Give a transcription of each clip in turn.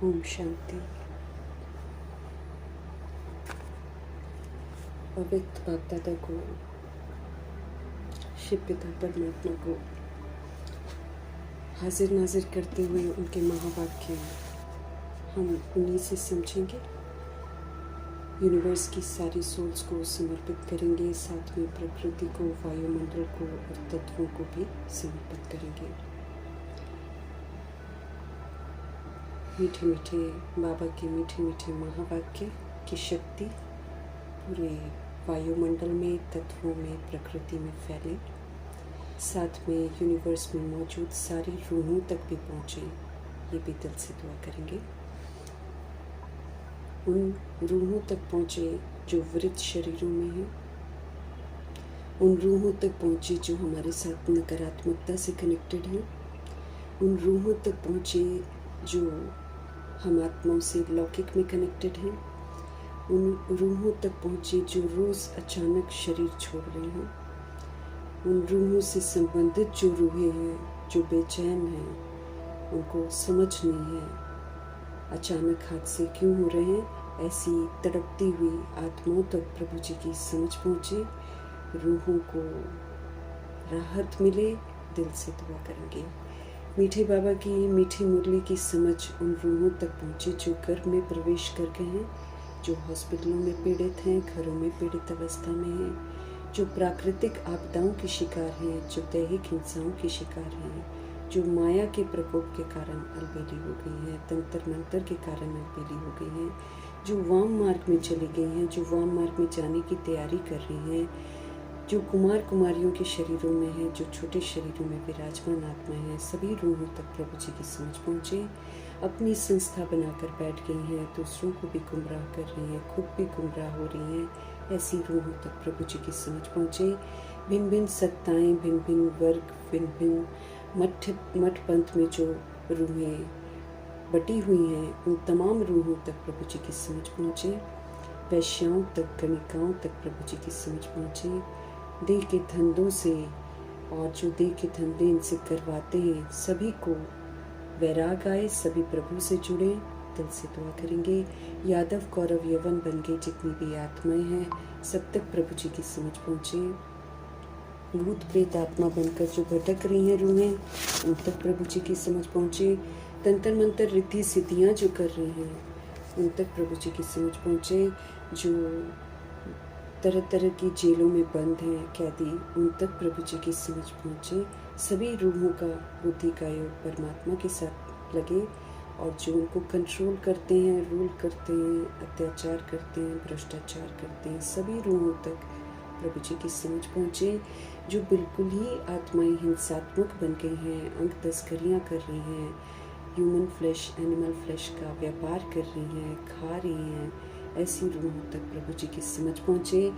ओम शांति। अव्यक्त बाप दादा को, शिव पिता परमात्मा को हाजिर नाजिर करते हुए उनके महावाक्य हम उन्हीं से समझेंगे। यूनिवर्स की सारी सोल्स को समर्पित करेंगे, साथ में प्रकृति को, वायुमंडल को और तत्वों को भी समर्पित करेंगे। मीठे मीठे बाबा के मीठे मीठे महावाक्य की शक्ति पूरे वायुमंडल में, तत्वों में, प्रकृति में फैले, साथ में यूनिवर्स में मौजूद सारी रूहों तक भी पहुँचे। ये भी दिल से दुआ करेंगे। उन रूहों तक पहुँचे जो वृद्ध शरीरों में हैं, उन रूहों तक पहुँचे जो हमारे साथ नकारात्मकता से कनेक्टेड हैं, उन रूहों तक पहुँचे जो हम आत्माओं से लौकिक में कनेक्टेड हैं, उन रूहों तक पहुँचे जो रोज़ अचानक शरीर छोड़ रहे हैं, उन रूहों से संबंधित जो रूहें हैं जो बेचैन हैं, उनको समझ नहीं है अचानक हादसे क्यों हो रहे हैं। ऐसी तड़पती हुई आत्माओं तक प्रभु जी की समझ पहुँचे, रूहों को राहत मिले। दिल से दुआ करेंगे। मीठे बाबा की मीठी मुरली की समझ उन रूहों तक पहुँचे जो गर्भ में प्रवेश कर गए हैं, जो हॉस्पिटलों में पीड़ित हैं, घरों में पीड़ित अवस्था में हैं, जो प्राकृतिक आपदाओं के शिकार हैं, जो दैहिक हिंसाओं के शिकार हैं, जो माया के प्रकोप के कारण अलबेली हो गई हैं, तंत्र मंत्र के कारण अलबेली हो गई हैं, जो वाम मार्ग में चली गई हैं, जो वाम मार्ग में जाने की तैयारी कर रही हैं, जो कुमार कुमारियों के शरीरों में है, जो छोटे शरीरों में विराजमान आत्मा है, सभी रूहों तक प्रभु जी की समझ पहुँचे। अपनी संस्था बनाकर बैठ गई हैं, दूसरों को भी गुमराह कर रही हैं, खुद भी गुमराह हो रही हैं। ऐसी रूहों तक प्रभु जी की समझ पहुँचे। भिन्न भिन्न सत्ताएँ, भिन्न भिन्न वर्ग, भिन्न भिन्न मठ पंथ में जो रूहें बटी हुई हैं, उन तमाम रूहों तक प्रभु जी की समझ पहुँचे। वैश्याओं तक, गणिकाओं तक प्रभु जी की समझ पहुँचे। देह के धंधों से और जो देह के धंधे इनसे करवाते हैं, सभी को वैराग आए, सभी प्रभु से जुड़े। दिल से दुआ करेंगे। यादव कौरव यवन बन गए जितनी भी आत्माएं हैं, सब तक प्रभु जी की समझ पहुँचे। भूत प्रेत आत्मा बनकर जो भटक रही हैं रूहें, उन तक प्रभु जी की समझ पहुँचे। तंत्र मंत्र रिद्धि सिद्धियाँ जो कर रहे हैं, उन तक प्रभु जी की समझ पहुँचे। जो तरह तरह की जेलों में बंद हैं कैदी, उन तक प्रभु जी की समझ पहुँचे। सभी रूहों का बुद्धि का योग परमात्मा के साथ लगे, और जो उनको कंट्रोल करते हैं, रूल करते हैं, अत्याचार करते हैं, भ्रष्टाचार करते हैं, सभी रूहों तक प्रभु जी की समझ पहुँचे। जो बिल्कुल ही आत्माएं हिंसात्मक बन गई हैं, अंग तस्करियाँ कर रही हैं, ह्यूमन फ्लैश, एनिमल फ्लैश का व्यापार कर रही हैं, खा रही हैं, ऐसी रूहों तक प्रभु जी की समझ पहुँचे।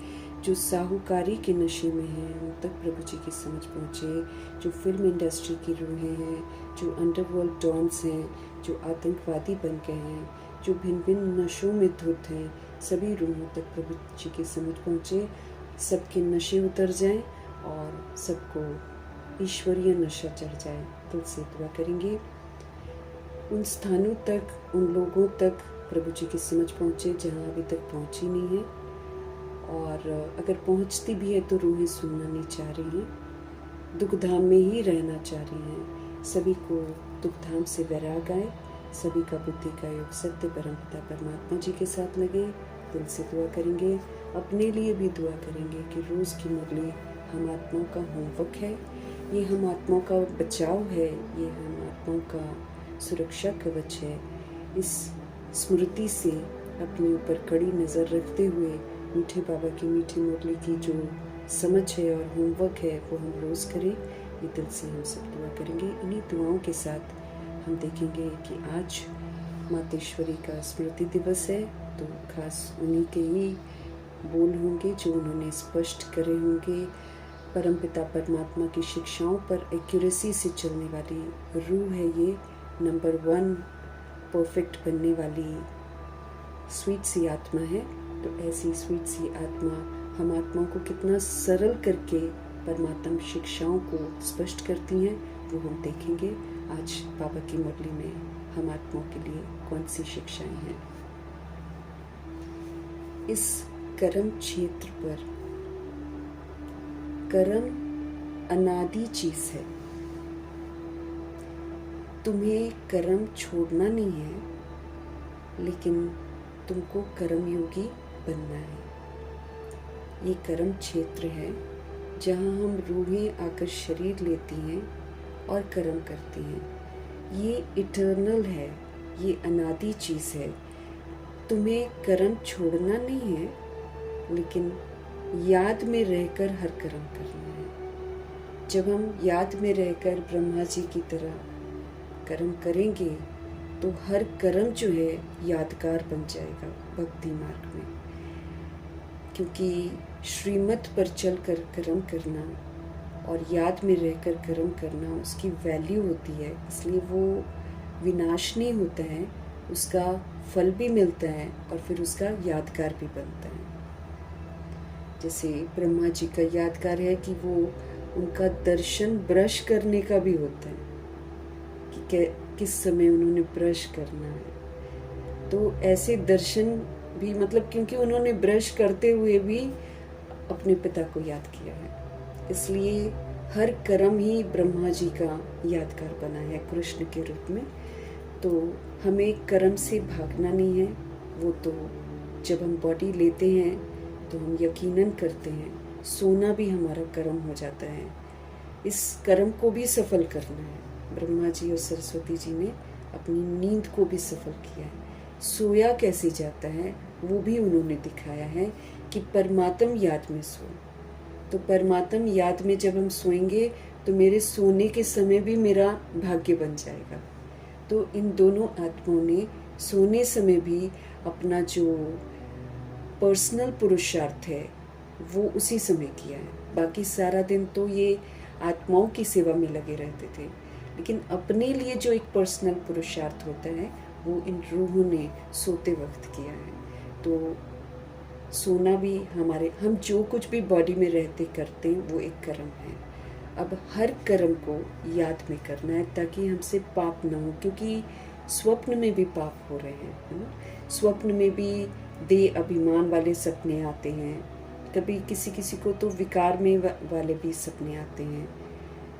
जो साहूकारी के नशे में हैं, उन तक प्रभु जी की समझ पहुँचे। जो फिल्म इंडस्ट्री की रूहें हैं, जो अंडरवर्ल्ड डॉन्स हैं, जो आतंकवादी बन गए हैं, जो भिन्न भिन्न नशों में धुत हैं, सभी रूहों तक प्रभु जी की समझ पहुँचे। सबके नशे उतर जाएं और सबको ईश्वरीय नशा चढ़ जाए। दिल से दुआ करेंगे। उन स्थानों तक, उन लोगों तक प्रभु जी की समझ पहुँचे जहाँ अभी तक पहुँची नहीं है, और अगर पहुँचती भी है तो रूहें सुनना नहीं चाह रही हैं, दुख धाम में ही रहना चाह रही हैं। सभी को दुख धाम से वैराग आए, सभी का बुद्धि का योग सत्य परमपिता परमात्मा जी के साथ लगे। दिल से दुआ करेंगे। अपने लिए भी दुआ करेंगे कि रोज़ की मुरली हम आत्माओं का होमवर्क है, ये हम आत्माओं का बचाव है, ये हम आत्माओं का सुरक्षा कवच है। इस स्मृति से अपने ऊपर कड़ी नज़र रखते हुए मीठे बाबा की मीठी मुरली की जो समझ है और होमवर्क है, वो हम रोज़ करें। ये दिल से हम सब दुआ करेंगे। इन्हीं दुआओं के साथ हम देखेंगे कि आज मातेश्वरी का स्मृति दिवस है, तो खास उन्हीं के ही बोल होंगे जो उन्होंने स्पष्ट करे होंगे। परमपिता परमात्मा की शिक्षाओं पर एक्यूरेसी से चलने वाली रूह है ये, नंबर 1 परफेक्ट बनने वाली स्वीट सी आत्मा है। तो ऐसी स्वीट सी आत्मा हम आत्माओं को कितना सरल करके परमात्मा शिक्षाओं को स्पष्ट करती हैं, वो हम देखेंगे आज बाबा की मुरली में। हम आत्माओं के लिए कौन सी शिक्षाएं हैं। इस कर्म क्षेत्र पर कर्म अनादि चीज है। तुम्हें कर्म छोड़ना नहीं है, लेकिन तुमको कर्मयोगी बनना है। ये कर्म क्षेत्र है जहाँ हम रूहें आकर शरीर लेती हैं और कर्म करती हैं। ये इटर्नल है, ये अनादि चीज़ है। तुम्हें कर्म छोड़ना नहीं है, लेकिन याद में रहकर हर कर्म करना है। जब हम याद में रहकर ब्रह्मा जी की तरह कर्म करेंगे तो हर कर्म जो है यादगार बन जाएगा भक्ति मार्ग में। क्योंकि श्रीमत पर चल कर कर्म करना और याद में रहकर कर्म करना उसकी वैल्यू होती है, इसलिए वो विनाश नहीं होता है, उसका फल भी मिलता है और फिर उसका यादगार भी बनता है। जैसे ब्रह्मा जी का यादगार है कि वो उनका दर्शन ब्रश करने का भी होता है कि किस समय उन्होंने ब्रश करना है। तो ऐसे दर्शन भी मतलब क्योंकि उन्होंने ब्रश करते हुए भी अपने पिता को याद किया है, इसलिए हर कर्म ही ब्रह्मा जी का यादगार बना है कृष्ण के रूप में। तो हमें कर्म से भागना नहीं है। वो तो जब हम बॉडी लेते हैं तो हम यकीनन करते हैं, सोना भी हमारा कर्म हो जाता है। इस कर्म को भी सफल करना है। ब्रह्मा जी और सरस्वती जी ने अपनी नींद को भी सफल किया है। सोया कैसे जाता है वो भी उन्होंने दिखाया है कि परमात्म याद में सो। तो परमात्म याद में जब हम सोएंगे तो मेरे सोने के समय भी मेरा भाग्य बन जाएगा। तो इन दोनों आत्माओं ने सोने समय भी अपना जो पर्सनल पुरुषार्थ है वो उसी समय किया है। बाकी सारा दिन तो ये आत्माओं की सेवा में लगे रहते थे, लेकिन अपने लिए जो एक पर्सनल पुरुषार्थ होता है वो इन रूहों ने सोते वक्त किया है। तो सोना भी हम जो कुछ भी बॉडी में रहते करते हैं वो एक कर्म है। अब हर कर्म को याद में करना है ताकि हमसे पाप ना हो, क्योंकि स्वप्न में भी पाप हो रहे हैं, है ना। स्वप्न में भी देह अभिमान वाले सपने आते हैं। कभी किसी किसी को तो विकार में वाले भी सपने आते हैं,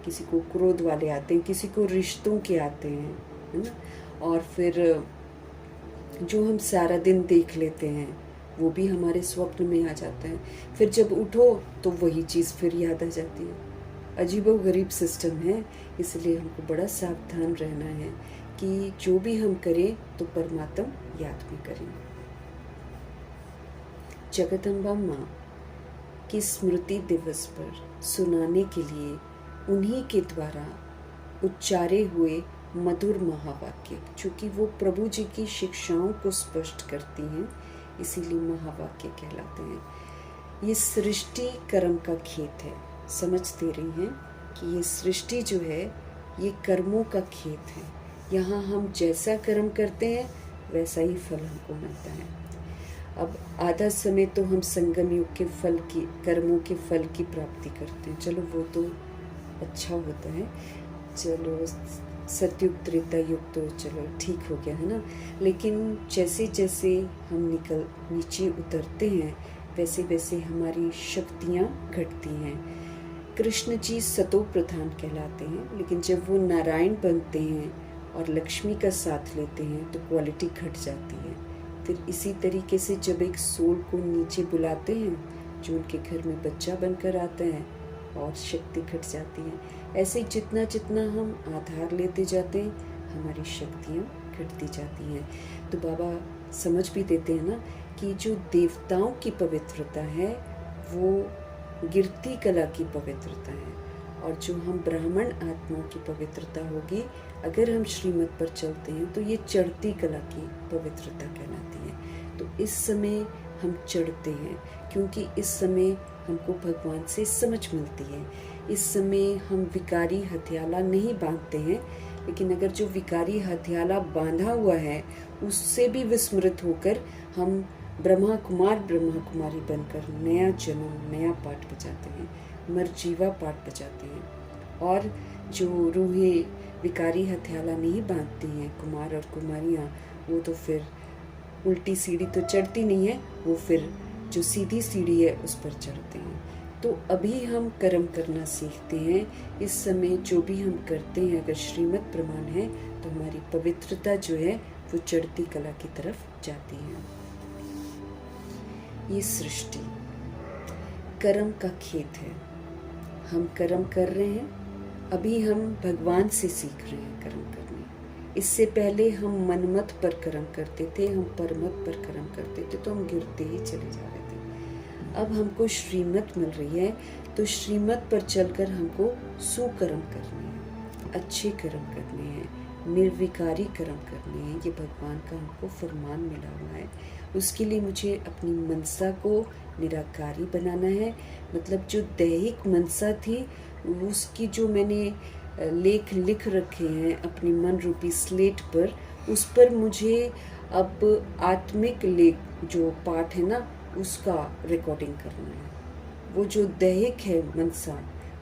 किसी को क्रोध वाले आते हैं, किसी को रिश्तों के आते हैं, है ना। और फिर जो हम सारा दिन देख लेते हैं वो भी हमारे स्वप्न में आ जाता है। फिर जब उठो तो वही चीज़ फिर याद आ जाती है। अजीबोगरीब सिस्टम है, इसलिए हमको बड़ा सावधान रहना है कि जो भी हम करें तो परमात्मा याद में करें। जगदम्बा माँ की स्मृति दिवस पर सुनाने के लिए उन्हीं के द्वारा उच्चारे हुए मधुर महावाक्य, चूँकि वो प्रभु जी की शिक्षाओं को स्पष्ट करती हैं, इसीलिए महावाक्य कहलाते हैं। ये सृष्टि कर्म का खेत है। समझ दे रही हैं कि ये सृष्टि जो है ये कर्मों का खेत है। यहाँ हम जैसा कर्म करते हैं वैसा ही फल हमको मिलता है। अब आधा समय तो हम संगम युग के फल की, कर्मों के फल की प्राप्ति करते हैं। चलो वो तो अच्छा होता है, चलो सतयुग त्रेता युग तो चलो ठीक हो गया, है ना। लेकिन जैसे जैसे हम नीचे उतरते हैं वैसे वैसे हमारी शक्तियाँ घटती हैं। कृष्ण जी सतो प्रधान कहलाते हैं, लेकिन जब वो नारायण बनते हैं और लक्ष्मी का साथ लेते हैं तो क्वालिटी घट जाती है। फिर इसी तरीके से जब एक सोल को नीचे बुलाते हैं जो उनके घर में बच्चा बनकर आता है और शक्ति घट जाती है। ऐसे जितना जितना हम आधार लेते जाते हैं हमारी शक्तियाँ घटती जाती हैं। तो बाबा समझ भी देते हैं ना कि जो देवताओं की पवित्रता है वो गिरती कला की पवित्रता है, और जो हम ब्राह्मण आत्माओं की पवित्रता होगी अगर हम श्रीमत पर चलते हैं तो ये चढ़ती कला की पवित्रता कहलाती है। तो इस समय हम चढ़ते हैं क्योंकि इस समय हमको भगवान से समझ मिलती है। इस समय हम विकारी हथियाला नहीं बांधते हैं, लेकिन अगर जो विकारी हथियाला बांधा हुआ है उससे भी विस्मृत होकर हम ब्रह्मा कुमारी बनकर नया जन्म नया पाठ बजाते हैं, मरजीवा पाठ बजाते हैं। और जो रूहें विकारी हथियाला नहीं बांधती हैं कुमार और कुमारियाँ, वो तो फिर उल्टी सीढ़ी तो चढ़ती नहीं है, वो फिर जो सीधी सीढ़ी है उस पर चढ़ते हैं। तो अभी हम कर्म करना सीखते हैं। इस समय जो भी हम करते हैं अगर श्रीमद् प्रमाण है तो हमारी पवित्रता जो है वो चढ़ती कला की तरफ जाती है। ये सृष्टि कर्म का खेत है। हम कर्म कर रहे हैं, अभी हम भगवान से सीख रहे हैं कर्म करने। इससे पहले हम मनमत पर कर्म करते थे, हम परमत पर कर्म करते थे, तो हम गिरते ही चले जा रहे थे। अब हमको श्रीमत मिल रही है, तो श्रीमत पर चलकर हमको सुकर्म करने हैं, अच्छे कर्म करने हैं, निर्विकारी कर्म करने हैं। ये भगवान का हमको फरमान मिला हुआ है। उसके लिए मुझे अपनी मनसा को निराकारी बनाना है। मतलब जो दैहिक मनसा थी उसकी जो मैंने लेख लिख रखे हैं अपनी मन रूपी स्लेट पर, उस पर मुझे अब आत्मिक लेख जो पाठ है ना उसका रिकॉर्डिंग करना है। वो जो दैहिक है मनसा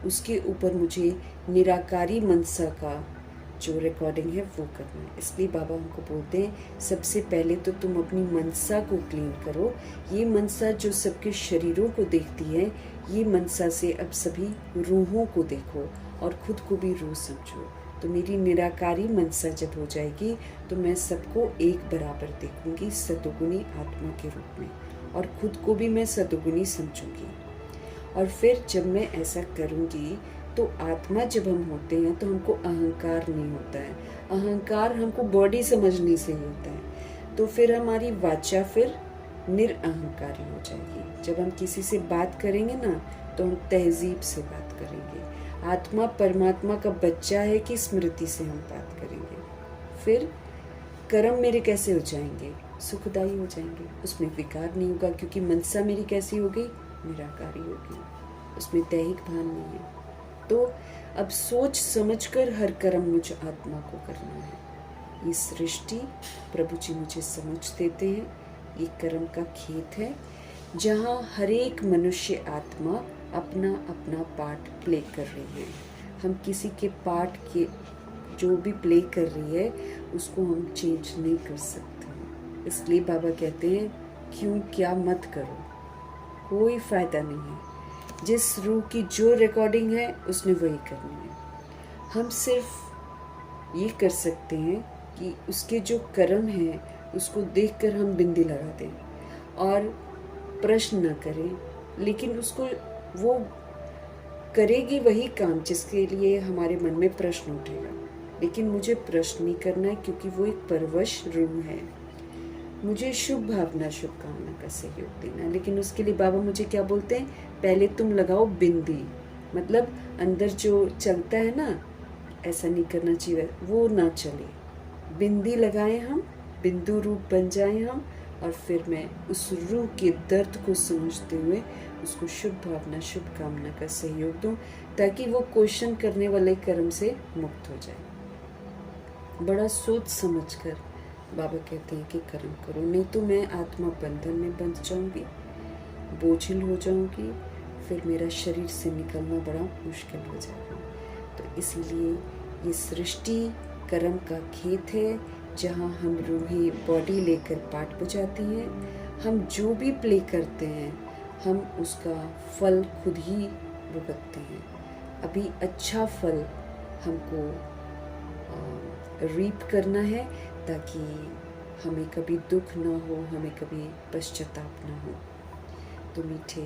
उसके ऊपर मुझे निराकारी मनसा का जो रिकॉर्डिंग है वो करना है। इसलिए बाबा हमको बोलते हैं सबसे पहले तो तुम अपनी मनसा को क्लीन करो। ये मनसा जो सबके शरीरों को देखती है, ये मनसा से अब सभी रूहों को देखो और खुद को भी रूह समझो। तो मेरी निराकारी मनसा जब हो जाएगी तो मैं सबको एक बराबर देखूंगी सतुगुणी आत्मा के रूप में, और खुद को भी मैं सतुगुणी समझूंगी। और फिर जब मैं ऐसा करूंगी तो आत्मा जब हम होते हैं तो हमको अहंकार नहीं होता है। अहंकार हमको बॉडी समझने से ही होता है। तो फिर हमारी वाचा फिर निरअहंकारी हो जाएगी। जब हम किसी से बात करेंगे ना तो हम तहजीब से बात करेंगे। आत्मा परमात्मा का बच्चा है कि स्मृति से हम बात करेंगे। फिर कर्म मेरे कैसे हो जाएंगे? सुखदायी हो जाएंगे। उसमें विकार नहीं होगा क्योंकि मनसा मेरी कैसी हो गई? निराकारी होगी। उसमें दैहिक भान नहीं है। तो अब सोच समझकर हर कर्म मुझ आत्मा को करना है। ये सृष्टि प्रभु जी मुझे समझ देते हैं। ये कर्म का खेत है जहाँ हर एक मनुष्य आत्मा अपना अपना पार्ट प्ले कर रही है। हम किसी के पार्ट के जो भी प्ले कर रही है उसको हम चेंज नहीं कर सकते। इसलिए बाबा कहते हैं क्यों क्या मत करो, कोई फायदा नहीं है। जिस रूह की जो रिकॉर्डिंग है उसने वही करनी है। हम सिर्फ ये कर सकते हैं कि उसके जो कर्म हैं उसको देखकर हम बिंदी लगा दें और प्रश्न न करें, लेकिन उसको वो करेगी वही काम जिसके लिए हमारे मन में प्रश्न उठेगा। लेकिन मुझे प्रश्न नहीं करना है क्योंकि वो एक परवश रूह है। मुझे शुभ भावना शुभकामना का सहयोग देना, लेकिन उसके लिए बाबा मुझे क्या बोलते हैं, पहले तुम लगाओ बिंदी। मतलब अंदर जो चलता है ना, ऐसा नहीं करना चाहिए, वो ना चले। बिंदी लगाएं हम, बिंदु रूप बन जाएं हम, और फिर मैं उस रूह के दर्द को समझते हुए उसको शुभ भावना शुभकामना का सहयोग दूं ताकि वो क्वेश्चन करने वाले कर्म से मुक्त हो जाए। बड़ा सोच समझकर बाबा कहते हैं कि कर्म करो, नहीं तो मैं आत्मा बंधन में बंध जाऊंगी, बोझिल हो जाऊंगी, फिर मेरा शरीर से निकलना बड़ा मुश्किल हो जाएगा। तो इसीलिए ये सृष्टि कर्म का खेत है जहाँ हम रूही बॉडी लेकर पाठ बजाती हैं। हम जो भी प्ले करते हैं हम उसका फल खुद ही भुगतते हैं। अभी अच्छा फल हमको रीप करना है ताकि हमें कभी दुख ना हो, हमें कभी पश्चाताप ना हो। तो मीठे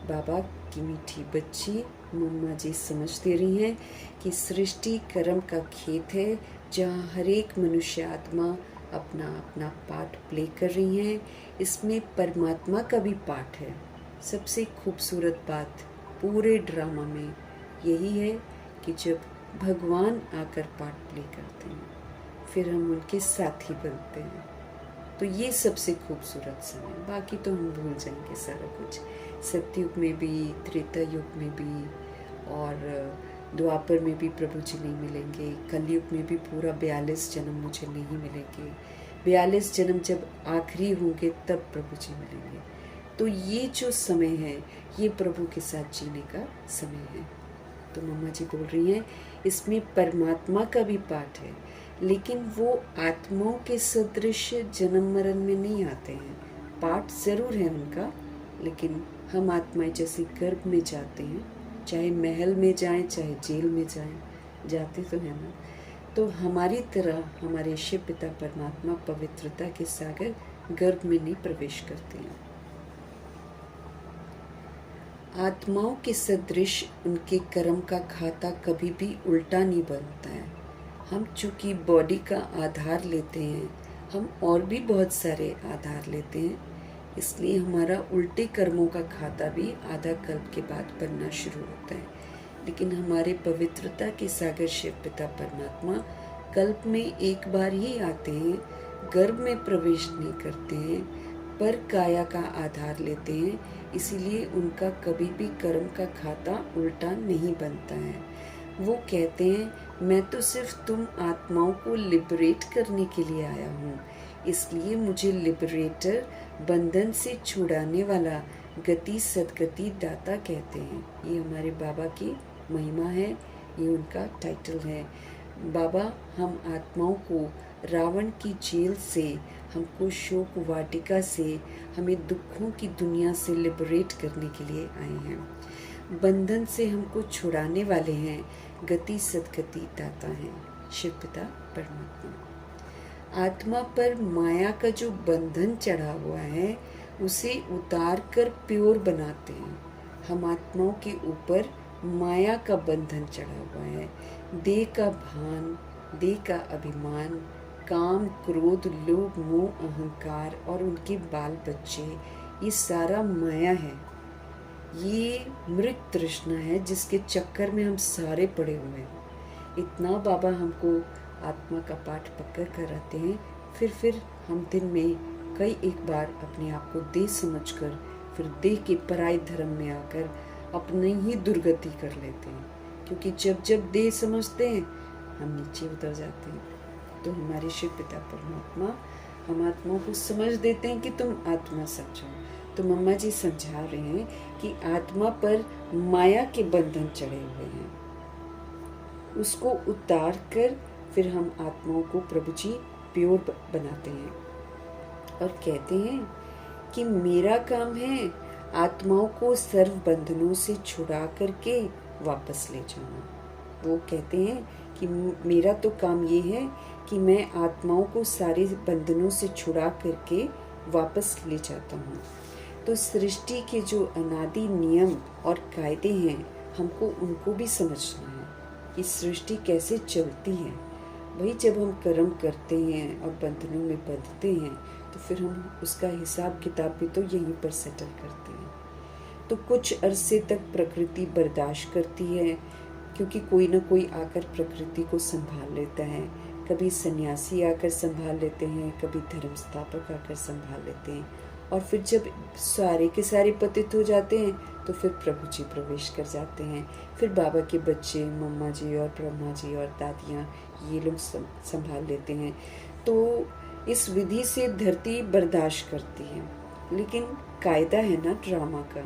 बाबा की मीठी बच्ची मम्मा जी समझ दे रही हैं कि सृष्टि कर्म का खेत है जहाँ हर एक मनुष्य आत्मा अपना अपना पार्ट प्ले कर रही हैं। इसमें परमात्मा का भी पार्ट है। सबसे खूबसूरत बात पूरे ड्रामा में यही है कि जब भगवान आकर पार्ट प्ले करते हैं फिर हम उनके साथी बनते हैं। तो ये सबसे खूबसूरत समय। बाकी तो हम भूल जाएंगे सारा कुछ। सतयुग में भी, त्रेता युग में भी, और द्वापर में भी प्रभु जी नहीं मिलेंगे। कलयुग में भी पूरा 42 जन्म मुझे नहीं मिलेंगे। 42 जन्म जब आखिरी होंगे तब प्रभु जी मिलेंगे। तो ये जो समय है ये प्रभु के साथ जीने का समय है। तो मम्मा जी बोल रही हैं इसमें परमात्मा का भी पार्ट है, लेकिन वो आत्माओं के सदृश जन्म मरण में नहीं आते हैं। पार्ट ज़रूर है उनका, लेकिन हम आत्माएं जैसे गर्भ में जाते हैं, चाहे महल में जाएं चाहे जेल में जाएं, जाते तो है ना। तो हमारी तरह हमारे शिव पिता परमात्मा पवित्रता के सागर गर्भ में नहीं प्रवेश करते हैं। आत्माओं के सदृश उनके कर्म का खाता कभी भी उल्टा नहीं बनता है। हम चूँकि बॉडी का आधार लेते हैं, हम और भी बहुत सारे आधार लेते हैं, इसलिए हमारा उल्टे कर्मों का खाता भी आधा कल्प के बाद बनना शुरू होता है। लेकिन हमारे पवित्रता के सागर शिव पिता परमात्मा कल्प में एक बार ही आते हैं, गर्भ में प्रवेश नहीं करते हैं, पर काया का आधार लेते हैं, इसीलिए उनका कभी भी कर्म का खाता उल्टा नहीं बनता है। वो कहते हैं मैं तो सिर्फ तुम आत्माओं को लिबरेट करने के लिए आया हूँ, इसलिए मुझे लिबरेटर, बंधन से छुड़ाने वाला, गति सदगति दाता कहते हैं। ये हमारे बाबा की महिमा है, ये उनका टाइटल है। बाबा हम आत्माओं को रावण की जेल से, हमको शोक वाटिका से, हमें दुखों की दुनिया से लिबरेट करने के लिए आए हैं। बंधन से हमको छुड़ाने वाले हैं, गति सदगति दाता हैं शिव पिता परमात्मा। आत्मा पर माया का जो बंधन चढ़ा हुआ है उसे उतार कर प्योर बनाते हैं। हम आत्माओं के ऊपर माया का बंधन चढ़ा हुआ है, देह का भान, देह का अभिमान, काम, क्रोध, लोभ, मोह, अहंकार और उनके बाल बच्चे, ये सारा माया है। ये मृग तृष्णा है जिसके चक्कर में हम सारे पड़े हुए हैं। इतना बाबा हमको आत्मा का पाठ पक्का कराते हैं, फिर हम दिन में कई एक बार अपने आप को देह समझकर फिर देह के पराय धर्म में आकर अपनी ही दुर्गति कर लेते हैं। क्योंकि जब देह समझते हैं हम नीचे उतर जाते हैं। तो हमारे शिव पिता परमात्मा हम आत्माओं को समझ देते हैं कि तुम आत्मा समझो। तो मम्मा जी समझा रहे हैं कि आत्मा पर माया के बंधन चढ़े हुए हैं, उसको उतार कर फिर हम आत्माओं को प्रभु जी प्योर बनाते हैं और कहते हैं कि मेरा काम है आत्माओं को सर्व बंधनों से छुड़ा करके वापस ले जाना। वो कहते हैं कि मेरा तो काम ये है कि मैं आत्माओं को सारे बंधनों से छुड़ा करके वापस ले जाता हूँ। तो सृष्टि के जो अनादि नियम और कायदे हैं हमको उनको भी समझना है कि सृष्टि कैसे चलती है। वही जब हम कर्म करते हैं और बंधनों में बंधते हैं तो फिर हम उसका हिसाब किताब भी तो यहीं पर सेटल करते हैं। तो कुछ अरसे तक प्रकृति बर्दाश्त करती है, क्योंकि कोई ना कोई आकर प्रकृति को संभाल लेता है। कभी सन्यासी आकर संभाल लेते हैं, कभी धर्म स्थापक आकर संभाल लेते हैं, और फिर जब सारे के सारे पतित हो जाते हैं तो फिर प्रभु जी प्रवेश कर जाते हैं। फिर बाबा के बच्चे, मम्मा जी और ब्रह्मा जी और दादियाँ, ये लोग संभाल लेते हैं। तो इस विधि से धरती बर्दाश्त करती है। लेकिन कायदा है ना ड्रामा का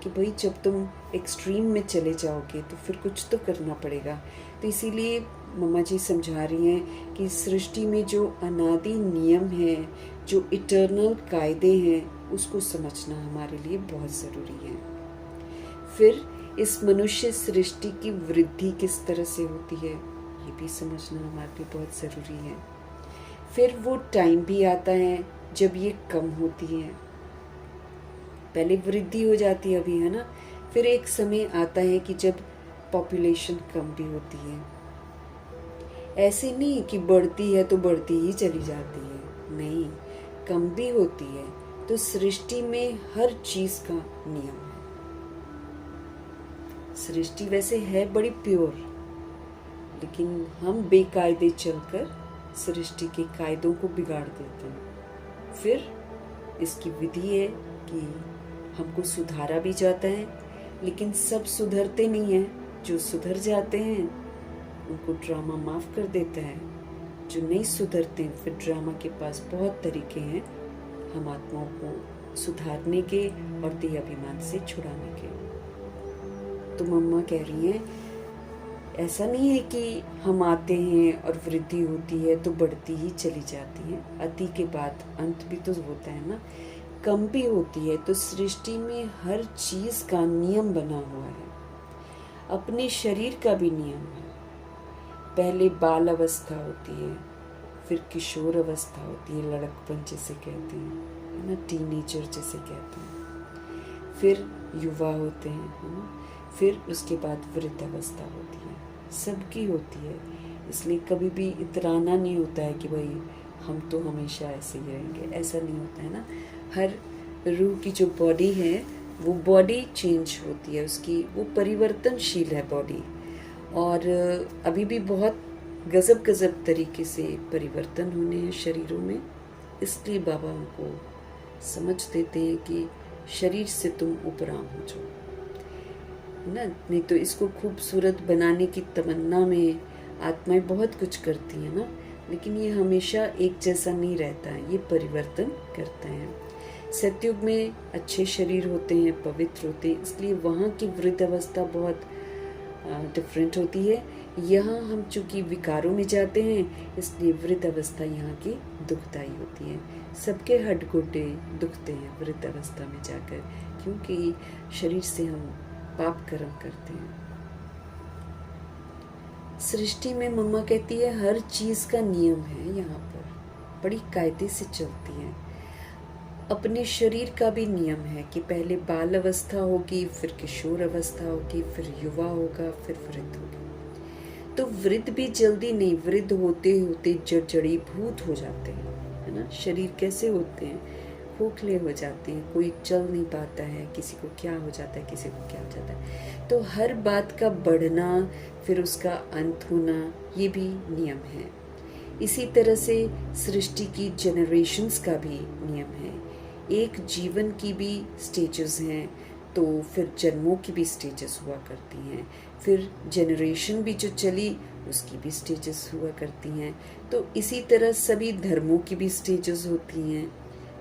कि भाई जब तुम एक्सट्रीम में चले जाओगे तो फिर कुछ तो करना पड़ेगा। तो इसीलिए मम्मा जी समझा रही हैं कि सृष्टि में जो अनादि नियम है, जो इटर्नल कायदे हैं, उसको समझना हमारे लिए बहुत ज़रूरी है। फिर इस मनुष्य सृष्टि की वृद्धि किस तरह से होती है ये भी समझना हमारे लिए बहुत ज़रूरी है। फिर वो टाइम भी आता है जब ये कम होती है। पहले वृद्धि हो जाती है अभी, है ना। फिर एक समय आता है कि जब पॉपुलेशन कम भी होती है। ऐसे नहीं कि बढ़ती है तो बढ़ती ही चली जाती है, नहीं, कम भी होती है। तो सृष्टि में हर चीज़ का नियम है। सृष्टि वैसे है बड़ी प्योर, लेकिन हम बेकायदे चलकर सृष्टि के कायदों को बिगाड़ देते हैं। फिर इसकी विधि है कि हमको सुधारा भी जाता है, लेकिन सब सुधरते नहीं हैं। जो सुधर जाते हैं उनको ड्रामा माफ़ कर देता है। जो नहीं सुधरते फिर ड्रामा के पास बहुत तरीके हैं हम आत्माओं को सुधारने के और देह अभिमान से छुड़ाने के। तो मम्मा कह रही हैं ऐसा नहीं है कि हम आते हैं और वृद्धि होती है तो बढ़ती ही चली जाती है, अति के बाद अंत भी तो होता है ना, कम भी होती है। तो सृष्टि में हर चीज़ का नियम बना हुआ है, अपने शरीर का भी नियम है। पहले बाल अवस्था होती है, फिर किशोर अवस्था होती है, लड़कपन जिसे कहते हैं, है ना, टीनेजर जिसे कहते हैं, फिर युवा होते हैं, है ना, फिर उसके बाद वृद्ध अवस्था होती है। सबकी होती है, इसलिए कभी भी इतराना नहीं होता है कि भाई हम तो हमेशा ऐसे ही रहेंगे, ऐसा नहीं होता है ना। हर रूह की जो बॉडी है वो बॉडी चेंज होती है, उसकी वो परिवर्तनशील है बॉडी, और अभी भी बहुत गजब गजब तरीके से परिवर्तन होने हैं शरीरों में। इसलिए बाबा उनको समझ देते हैं कि शरीर से तुम उपराम हो जाओ, ना, नहीं तो इसको खूबसूरत बनाने की तमन्ना में आत्माएं बहुत कुछ करती हैं ना, लेकिन ये हमेशा एक जैसा नहीं रहता है, ये परिवर्तन करता है। सतयुग में अच्छे शरीर होते हैं, पवित्र होते हैं, इसलिए वहाँ की वृद्ध अवस्था बहुत डिफरेंट होती है। यहाँ हम चूँकि विकारों में जाते हैं, इसलिए वृद्ध अवस्था यहाँ की दुखदायी होती है। सबके हड्ड-गोडे दुखते हैं वृद्ध अवस्था में जाकर, क्योंकि शरीर से हम पाप कर्म करते हैं। सृष्टि में मम्मा कहती है हर चीज़ का नियम है, यहाँ पर बड़ी कायदे से चलती है। अपने शरीर का भी नियम है कि पहले बाल अवस्था होगी, फिर किशोर अवस्था होगी, फिर युवा होगा, फिर वृद्ध होगी। तो वृद्ध भी जल्दी नहीं, वृद्ध होते होते जर्जरीभूत हो जाते हैं, है ना। शरीर कैसे होते हैं, खोखले हो जाते हैं, कोई चल नहीं पाता है, किसी को क्या हो जाता है, किसी को क्या हो जाता है। तो हर बात का बढ़ना, फिर उसका अंत होना, ये भी नियम है। इसी तरह से सृष्टि की जनरेशन्स का भी नियम है। एक जीवन की भी स्टेजेस हैं, तो फिर जन्मों की भी स्टेजेस हुआ करती हैं, फिर जनरेशन भी जो चली उसकी भी स्टेजेस हुआ करती हैं। तो इसी तरह सभी धर्मों की भी स्टेजेस होती हैं।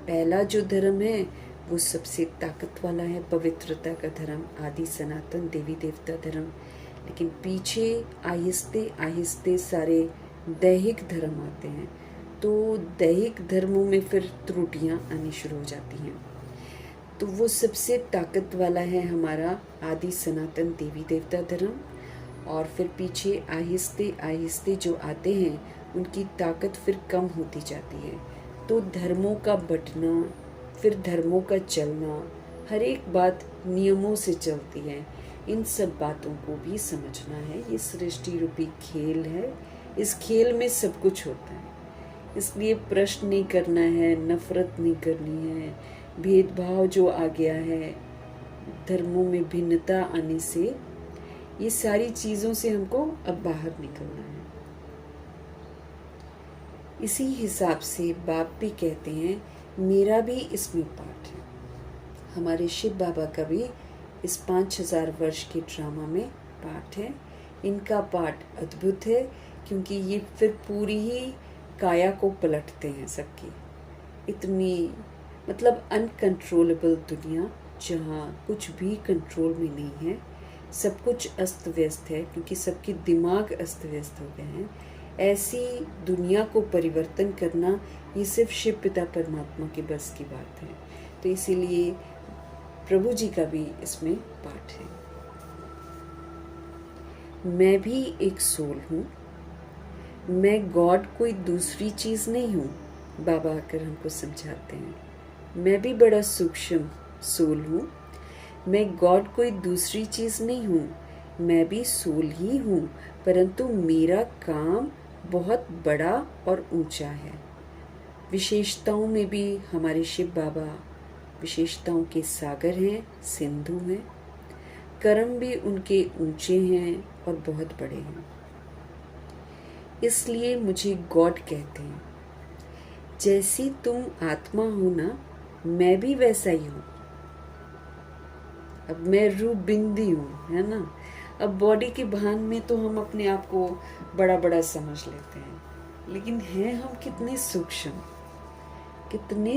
पहला जो धर्म है वो सबसे ताकत वाला है, पवित्रता का धर्म, आदि सनातन देवी देवता धर्म। लेकिन पीछे आहिस्ते आहिस्ते सारे दैहिक धर्म आते हैं, तो दैहिक धर्मों में फिर त्रुटियां आनी शुरू हो जाती हैं। तो वो सबसे ताकत वाला है हमारा आदि सनातन देवी देवता धर्म, और फिर पीछे आहिस्ते आहिस्ते जो आते हैं उनकी ताकत फिर कम होती जाती है। तो धर्मों का बंटना, फिर धर्मों का चलना, हर एक बात नियमों से चलती है। इन सब बातों को भी समझना है। ये सृष्टि रूपी खेल है, इस खेल में सब कुछ होता है, इसलिए प्रश्न नहीं करना है, नफरत नहीं करनी है। भेदभाव जो आ गया है, धर्मों में भिन्नता आने से, ये सारी चीज़ों से हमको अब बाहर निकलना है। इसी हिसाब से बाप भी कहते हैं मेरा भी इसमें पार्ट है। हमारे शिव बाबा का भी इस 5000 वर्ष के ड्रामा में पार्ट है। इनका पार्ट अद्भुत है, क्योंकि ये फिर पूरी ही काया को पलटते हैं सबकी। इतनी मतलब अनकंट्रोलेबल दुनिया, जहाँ कुछ भी कंट्रोल में नहीं है, सब कुछ अस्त व्यस्त है, क्योंकि सबके दिमाग अस्त व्यस्त हो गए हैं। ऐसी दुनिया को परिवर्तन करना ये सिर्फ शिव पिता परमात्मा के बस की बात है। तो इसीलिए प्रभु जी का भी इसमें पार्ट है। मैं भी एक सोल हूँ, मैं गॉड कोई दूसरी चीज़ नहीं हूँ। बाबा आकर हमको समझाते हैं मैं भी बड़ा सूक्ष्म सोल हूँ, मैं गॉड कोई दूसरी चीज़ नहीं हूँ, मैं भी सोल ही हूँ, परंतु मेरा काम बहुत बड़ा और ऊंचा है। विशेषताओं में भी हमारे शिव बाबा विशेषताओं के सागर हैं, सिंधु हैं। कर्म भी उनके ऊंचे हैं और बहुत बड़े हैं, इसलिए मुझे गॉड कहते हैं। जैसी तुम आत्मा हो ना, मैं भी वैसा ही हूँ। अब मैं रूप बिंदी हूँ, है ना। अब बॉडी के भान में तो हम अपने आप को बड़ा बड़ा समझ लेते हैं, लेकिन हैं हम कितने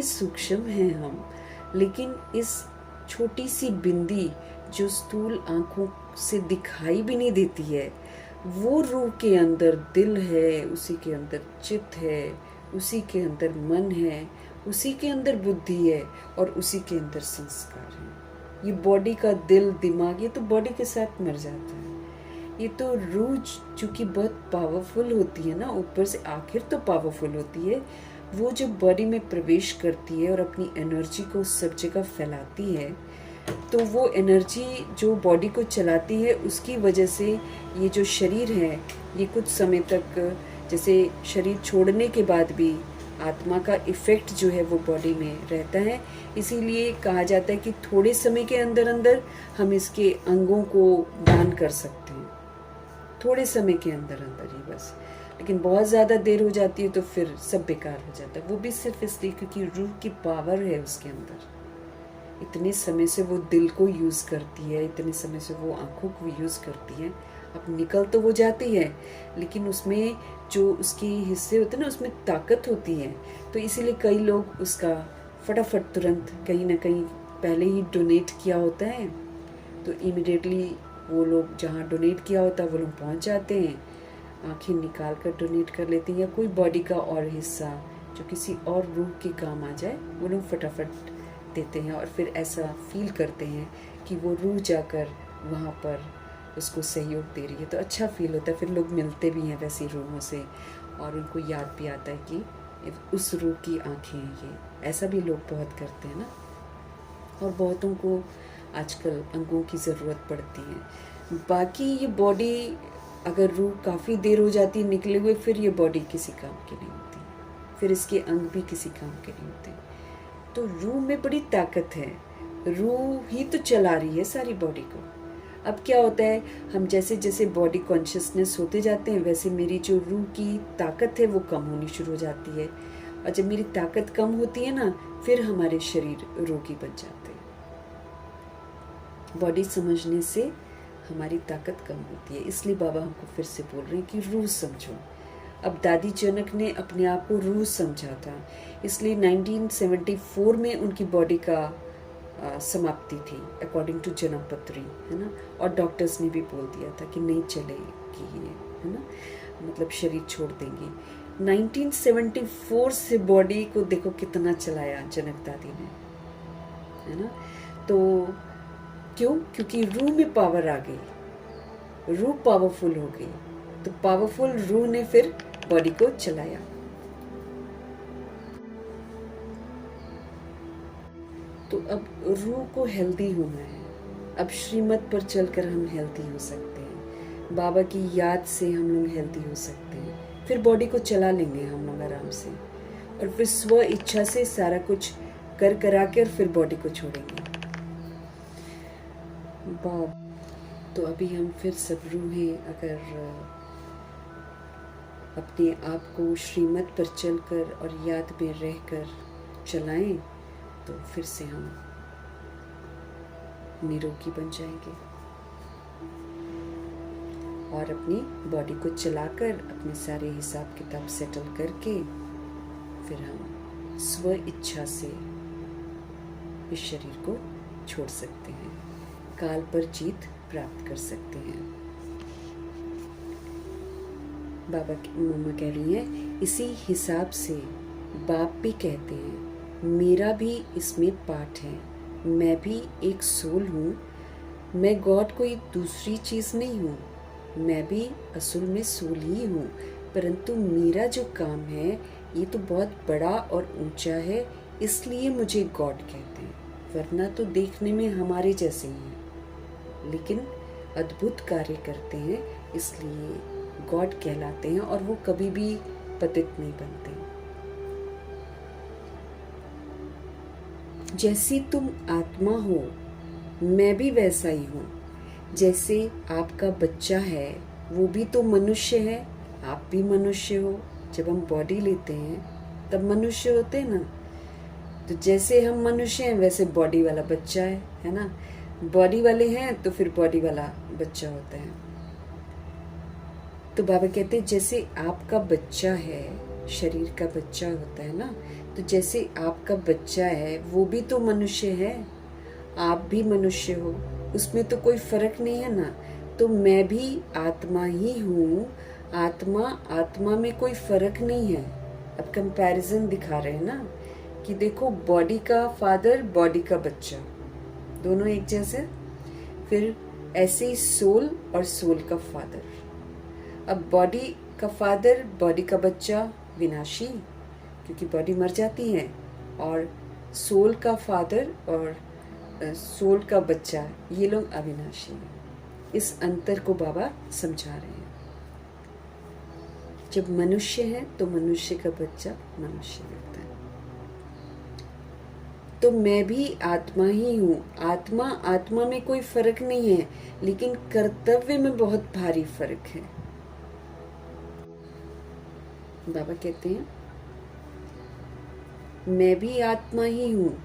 सूक्ष्म हैं हम। लेकिन इस छोटी सी बिंदी जो स्थूल आंखों से दिखाई भी नहीं देती है, वो रूह के अंदर दिल है, उसी के अंदर चित्त है, उसी के अंदर मन है, उसी के अंदर बुद्धि है और उसी के अंदर संस्कार है। ये बॉडी का दिल दिमाग ये तो बॉडी के साथ मर जाता है। ये तो रूह चूंकि बहुत पावरफुल होती है ना, ऊपर से आखिर तो पावरफुल होती है, वो जब बॉडी में प्रवेश करती है और अपनी एनर्जी को सब जगह फैलाती है, तो वो एनर्जी जो बॉडी को चलाती है उसकी वजह से ये जो शरीर है ये कुछ समय तक, जैसे शरीर छोड़ने के बाद भी आत्मा का इफ़ेक्ट जो है वो बॉडी में रहता है। इसीलिए कहा जाता है कि थोड़े समय के अंदर अंदर हम इसके अंगों को दान कर सकते हैं, थोड़े समय के अंदर अंदर ही बस। लेकिन बहुत ज़्यादा देर हो जाती है तो फिर सब बेकार हो जाता है। वो भी सिर्फ इसलिए क्योंकि रूह की पावर है उसके अंदर। इतने समय से वो दिल को यूज़ करती है, इतने समय से वो आँखों को यूज़ करती है। अब निकल तो वो जाती है लेकिन उसमें जो उसके हिस्से होते हैं ना उसमें ताकत होती है। तो इसीलिए कई लोग उसका फटाफट तुरंत कहीं ना कहीं पहले ही डोनेट किया होता है, तो इमिडिएटली वो लोग जहाँ डोनेट किया होता है वो लोग पहुँच जाते हैं, आँखें निकाल कर डोनेट कर लेते हैं, या कोई बॉडी का और हिस्सा जो किसी और रूह के काम आ जाए वो लोग फटाफट देते हैं। और फिर ऐसा फील करते हैं कि वो रूह जाकर वहाँ पर उसको सहयोग दे रही है, तो अच्छा फील होता है। फिर लोग मिलते भी हैं वैसी रूहों से और उनको याद भी आता है कि उस रूह की आँखें हैं ये। ऐसा भी लोग बहुत करते हैं ना। और बहुतों को आजकल अंगों की ज़रूरत पड़ती है। बाकी ये बॉडी अगर रूह काफ़ी देर हो जाती है निकले हुए, फिर ये बॉडी किसी काम की नहीं होती, फिर इसके अंग भी किसी काम के नहीं होते। तो रूह में बड़ी ताकत है, रूह ही तो चला रही है सारी बॉडी को। अब क्या होता है, हम जैसे जैसे बॉडी कॉन्शियसनेस होते जाते हैं वैसे मेरी जो रूह की ताकत है वो कम होनी शुरू हो जाती है। और जब मेरी ताकत कम होती है ना, फिर हमारे शरीर रोगी बन जाते हैं। बॉडी समझने से हमारी ताकत कम होती है। इसलिए बाबा हमको फिर से बोल रहे हैं कि रूह समझो। अब दादी जनक ने अपने आप को रूह समझा था, इसलिए 1974 में उनकी बॉडी का समाप्ति थी अकॉर्डिंग टू जन्मपत्री, है ना। और डॉक्टर्स ने भी बोल दिया था कि नहीं चलेगी ये, है ना, मतलब शरीर छोड़ देंगी। 1974 से बॉडी को देखो कितना चलाया जनक दादी ने, है ना। तो क्यों? क्योंकि रूह में पावर आ गई, रूह पावरफुल हो गई, तो पावरफुल रूह ने फिर बॉडी को चलाया। तो अब रूह को हेल्दी होना है। अब श्रीमत पर चलकर हम हेल्दी हो सकते हैं, बाबा की याद से हम लोग हेल्दी हो सकते हैं, फिर बॉडी को चला लेंगे हम लोग आराम से, और फिर स्व इच्छा से सारा कुछ कर करा के और फिर बॉडी को छोड़ेंगे। तो अभी हम फिर सब रूहें अगर अपने आप को श्रीमत पर चलकर और याद में रहकर चलाएं तो फिर से हम निरोगी बन जाएंगे और अपनी बॉडी को चलाकर अपने सारे हिसाब किताब सेटल करके फिर हम स्व इच्छा से इस शरीर को छोड़ सकते हैं, काल पर जीत प्राप्त कर सकते हैं। बाबा मम्मा कह रही है, इसी हिसाब से बाप भी कहते हैं मेरा भी इसमें पार्ट है, मैं भी एक सोल हूँ, मैं गॉड कोई दूसरी चीज़ नहीं हूँ, मैं भी असल में सोल ही हूँ, परंतु मेरा जो काम है ये तो बहुत बड़ा और ऊंचा है, इसलिए मुझे गॉड कहते हैं, वरना तो देखने में हमारे जैसे ही हैं, लेकिन अद्भुत कार्य करते हैं इसलिए गॉड कहलाते हैं और वो कभी भी पतित नहीं बनते। जैसी तुम आत्मा हो मैं भी वैसा ही हूँ, जैसे आपका बच्चा है वो भी तो मनुष्य है, आप भी मनुष्य हो। जब हम बॉडी लेते हैं तब मनुष्य होते हैं ना, तो जैसे हम मनुष्य हैं वैसे बॉडी वाला बच्चा है ना। बॉडी वाले हैं तो फिर बॉडी वाला बच्चा होता है। तो बाबा कहते हैं जैसे आपका बच्चा है, शरीर का बच्चा होता है ना, तो जैसे आपका बच्चा है वो भी तो मनुष्य है, आप भी मनुष्य हो, उसमें तो कोई फर्क नहीं है ना। तो मैं भी आत्मा ही हूँ। आत्मा आत्मा में कोई फर्क नहीं है। अब कंपैरिजन दिखा रहे हैं ना कि देखो, बॉडी का फादर, बॉडी का बच्चा, दोनों एक जैसे। फिर ऐसे ही सोल और सोल का फादर। अब बॉडी का फादर, बॉडी का बच्चा विनाशी, क्योंकि बॉडी मर जाती है, और सोल का फादर और सोल का बच्चा, ये लोग अविनाशी हैं। इस अंतर को बाबा समझा रहे हैं। जब मनुष्य है तो मनुष्य का बच्चा मनुष्य लगता है। तो मैं भी आत्मा ही हूँ। आत्मा आत्मा में कोई फर्क नहीं है, लेकिन कर्तव्य में बहुत भारी फर्क है। बाबा कहते हैं मैं भी आत्मा ही हूँ।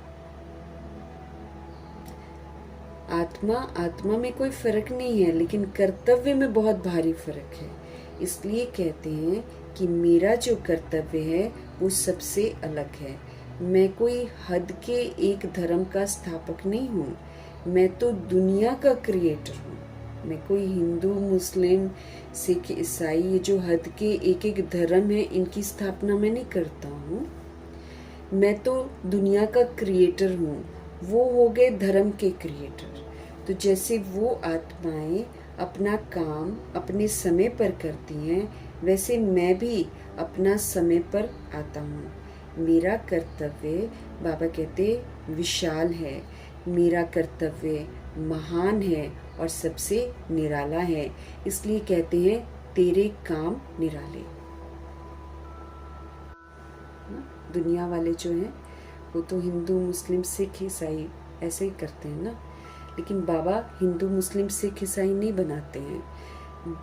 आत्मा आत्मा में कोई फर्क नहीं है, लेकिन कर्तव्य में बहुत भारी फर्क है। इसलिए कहते हैं कि मेरा जो कर्तव्य है वो सबसे अलग है। मैं कोई हद के एक धर्म का स्थापक नहीं हूँ, मैं तो दुनिया का क्रिएटर हूँ। मैं कोई हिंदू, मुस्लिम, सिख, ईसाई, ये जो हद के एक एक धर्म है, इनकी स्थापना मैं नहीं करता हूँ। मैं तो दुनिया का क्रिएटर हूँ। वो हो गए धर्म के क्रिएटर। तो जैसे वो आत्माएं अपना काम अपने समय पर करती हैं, वैसे मैं भी अपना समय पर आता हूँ। मेरा कर्तव्य, बाबा कहते, विशाल है। मेरा कर्तव्य महान है और सबसे निराला है। इसलिए कहते हैं तेरे काम निराले। दुनिया वाले जो हैं वो तो हिंदू, मुस्लिम, सिख, ईसाई ऐसे ही करते हैं ना, लेकिन बाबा हिंदू, मुस्लिम, सिख, ईसाई नहीं बनाते हैं।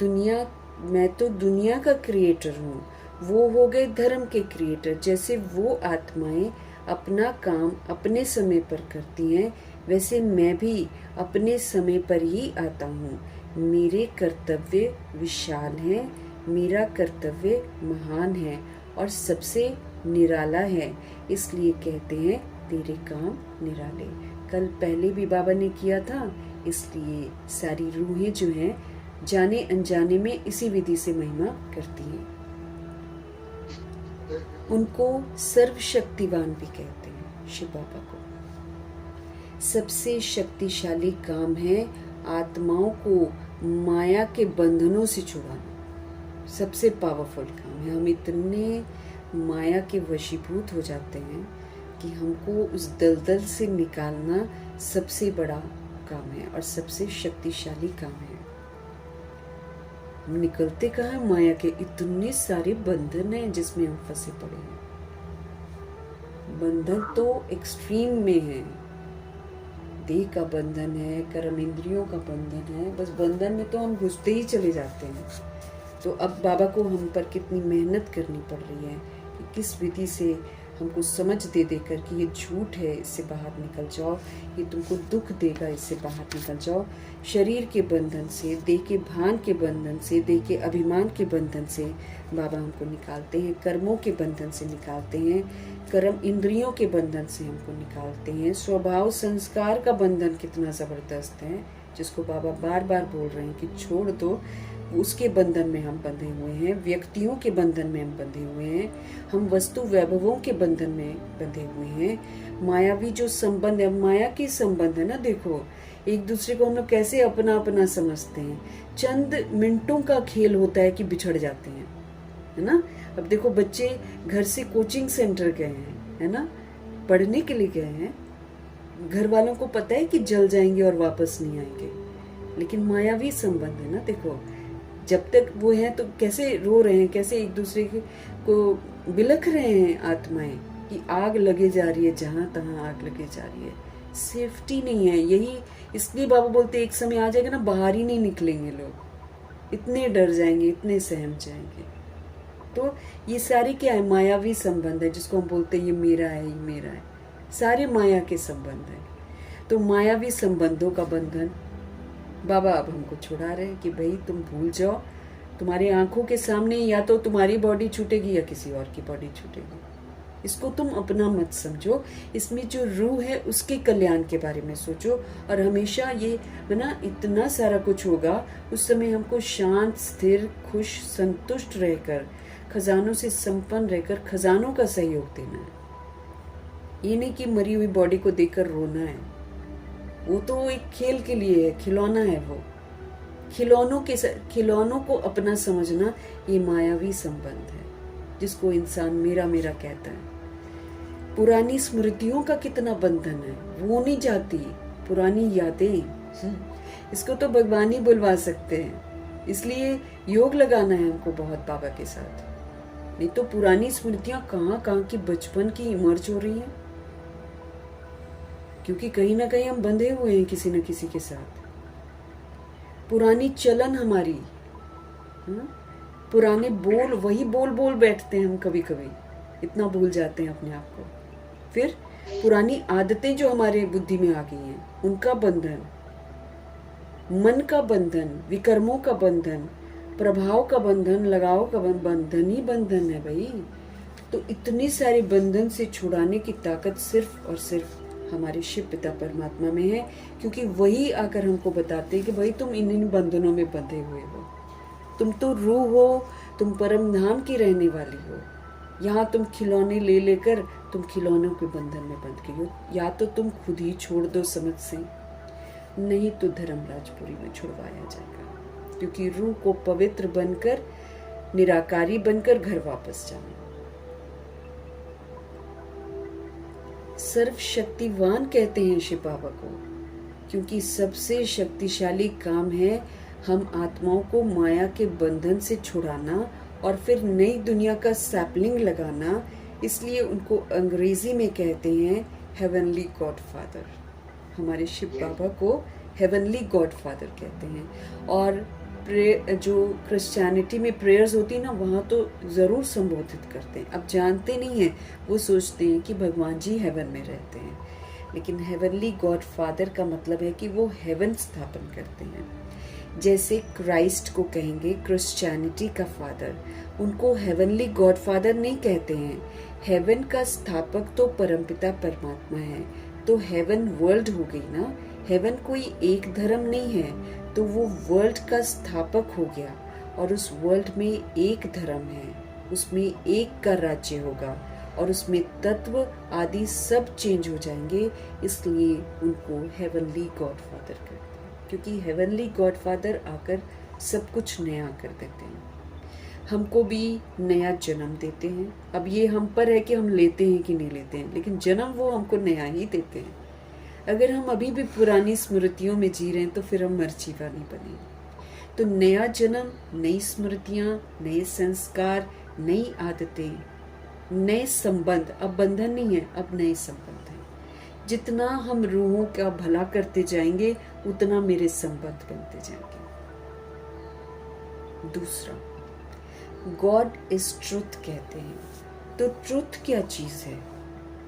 दुनिया, मैं तो दुनिया का क्रिएटर हूँ। वो हो गए धर्म के क्रिएटर। जैसे वो आत्माएं अपना काम अपने समय पर करती हैं, वैसे मैं भी अपने समय पर ही आता हूँ। मेरे कर्तव्य विशाल हैं, मेरा कर्तव्य महान है और सबसे निराला है। इसलिए कहते हैं तेरे काम निराले। कल पहले भी बाबा ने किया था, इसलिए सारी रूहें जो हैं जाने अनजाने में इसी विधि से महिमा करती हैं। उनको सर्वशक्तिवान भी कहते हैं शिव बाबा को। सबसे शक्तिशाली काम है आत्माओं को माया के बंधनों से छुड़ाना। सबसे पावरफुल काम है। हम इतने माया के वशीभूत हो जाते हैं कि हमको उस दलदल से निकालना सबसे बड़ा काम है और सबसे शक्तिशाली काम है। हम निकलते कहाँ हैं माया के? इतने सारे बंधन हैं जिसमें हम फंसे पड़े हैं। बंधन तो एक्सट्रीम में है। देह का बंधन है, कर्म इंद्रियों का बंधन है। बस बंधन में तो हम घुसते ही चले जाते हैं। तो अब बाबा को हम पर कितनी मेहनत करनी पड़ रही है कि किस विधि से हमको समझ दे देकर कि ये झूठ है, इससे बाहर निकल जाओ, ये तुमको दुख देगा, इससे बाहर निकल जाओ। शरीर के बंधन से, देह के भान के बंधन से, देह के अभिमान के बंधन से बाबा हमको निकालते हैं। कर्मों के बंधन से निकालते हैं। कर्म इंद्रियों के बंधन से हमको निकालते हैं। स्वभाव संस्कार का बंधन कितना ज़बरदस्त है, जिसको बाबा बार बार बोल रहे हैं कि छोड़ दो। उसके बंधन में हम बंधे हुए हैं। व्यक्तियों के बंधन में हम बंधे हुए हैं। हम वस्तु वैभवों के बंधन में बंधे हुए हैं। मायावी जो संबंध है, माया के संबंध है ना, देखो एक दूसरे को हम लोग कैसे अपना अपना समझते हैं। चंद मिनटों का खेल होता है कि बिछड़ जाते हैं, है ना। अब देखो बच्चे घर से कोचिंग सेंटर गए हैं, है ना, पढ़ने के लिए गए हैं। घर वालों को पता है कि जल जाएंगे और वापस नहीं आएंगे, लेकिन मायावी संबंध है ना। देखो जब तक वो हैं तो कैसे रो रहे हैं, कैसे एक दूसरे को बिलख रहे हैं आत्माएं कि आग लगे जा रही है, जहां तहां आग लगे जा रही है। सेफ्टी नहीं है। यही इसलिए बाबा बोलते एक समय आ जाएगा ना, बाहर ही नहीं निकलेंगे लोग। इतने डर जाएंगे, इतने सहम जाएंगे। तो ये सारे क्या है? मायावी संबंध है, जिसको हम बोलते हैं ये मेरा है, ये मेरा है। सारे माया के संबंध है। तो मायावी संबंधों का बंधन बाबा अब हमको छुड़ा रहे हैं कि भाई तुम भूल जाओ। तुम्हारी आंखों के सामने या तो तुम्हारी बॉडी छूटेगी या किसी और की बॉडी छूटेगी। इसको तुम अपना मत समझो, इसमें जो रूह है उसके कल्याण के बारे में सोचो। और हमेशा ये ना इतना सारा कुछ होगा, उस समय हमको शांत, स्थिर, खुश, संतुष्ट रहकर, खजानों से संपन्न रहकर खजानों का सहयोग देना है। ये नहीं कि मरी हुई बॉडी को देखकर रोना है, वो तो एक खेल के लिए है, खिलौना है वो। खिलौनों को अपना समझना ये मायावी संबंध है, जिसको इंसान मेरा मेरा कहता है। पुरानी स्मृतियों का कितना बंधन है, वो नहीं जाती। पुरानी यादें, इसको तो भगवान ही बुलवा सकते हैं। इसलिए योग लगाना है हमको बहुत बाबा के साथ, नहीं तो पुरानी स्मृतियां कहाँ कहाँ की बचपन की इमर्ज हो रही हैं, क्योंकि कहीं ना कहीं हम बंधे हुए हैं किसी न किसी के साथ। पुरानी चलन हमारी, पुराने बोल, वही बोल बोल बैठते हैं हम कभी कभी, इतना भूल जाते हैं अपने आप को। फिर पुरानी आदतें जो हमारे बुद्धि में आ गई हैं, उनका बंधन, मन का बंधन, विकर्मों का बंधन, प्रभाव का बंधन, लगाव का बंधन ही बंधन है भाई। तो इतनी सारी बंधन से छुड़ाने की ताकत सिर्फ और सिर्फ हमारे शिव पिता परमात्मा में है, क्योंकि वही आकर हमको बताते हैं कि भाई तुम इन बंधनों में बंधे हुए हो, तुम तो रूह हो, तुम परम धाम की रहने वाली हो। यहाँ तुम खिलौने ले लेकर तुम खिलौनों के बंधन में बंध गई हो। या तो तुम खुद ही छोड़ दो समझ से, नहीं तो धर्मराजपुरी में छुड़वाया जाएगा, क्योंकि रूह को पवित्र बनकर, निराकारी बनकर घर वापस जाना। सर्वशक्तिवान कहते हैं शिव बाबा को, क्योंकि सबसे शक्तिशाली काम है हम आत्माओं को माया के बंधन से छुड़ाना और फिर नई दुनिया का सैपलिंग लगाना। इसलिए उनको अंग्रेजी में कहते हैं हेवनली गॉडफादर। हमारे शिव बाबा को हेवनली गॉडफादर कहते हैं। और जो क्रिश्चियनिटी में प्रेयर्स होती है ना, वहाँ तो ज़रूर संबोधित करते हैं। अब जानते नहीं हैं, वो सोचते हैं कि भगवान जी हेवन में रहते हैं, लेकिन हेवनली गॉडफादर का मतलब है कि वो हेवन स्थापन करते हैं। जैसे क्राइस्ट को कहेंगे क्रिश्चियनिटी का फादर, उनको हेवनली गॉडफादर नहीं कहते हैं। हेवन का स्थापक तो परमपिता परमात्मा है, तो हेवन वर्ल्ड हो गई ना। हेवन कोई एक धर्म नहीं है, तो वो वर्ल्ड का स्थापक हो गया, और उस वर्ल्ड में एक धर्म है, उसमें एक का राज्य होगा, और उसमें तत्व आदि सब चेंज हो जाएंगे। इसलिए उनको हेवनली गॉडफादर कहते हैं, क्योंकि हेवनली गॉडफादर आकर सब कुछ नया कर देते हैं, हमको भी नया जन्म देते हैं। अब ये हम पर है कि हम लेते हैं कि नहीं लेते हैं, लेकिन जन्म वो हमको नया ही देते हैं। अगर हम अभी भी पुरानी स्मृतियों में जी रहे हैं तो फिर हम मरजीवा नहीं बने। तो नया जन्म, नई स्मृतियाँ, नए संस्कार, नई आदतें, नए संबंध। अब बंधन नहीं है, अब नए संबंध हैं। जितना हम रूहों का भला करते जाएंगे उतना मेरे संबंध बनते जाएंगे। दूसरा, गॉड इज ट्रुथ कहते हैं। तो ट्रुथ क्या चीज़ है,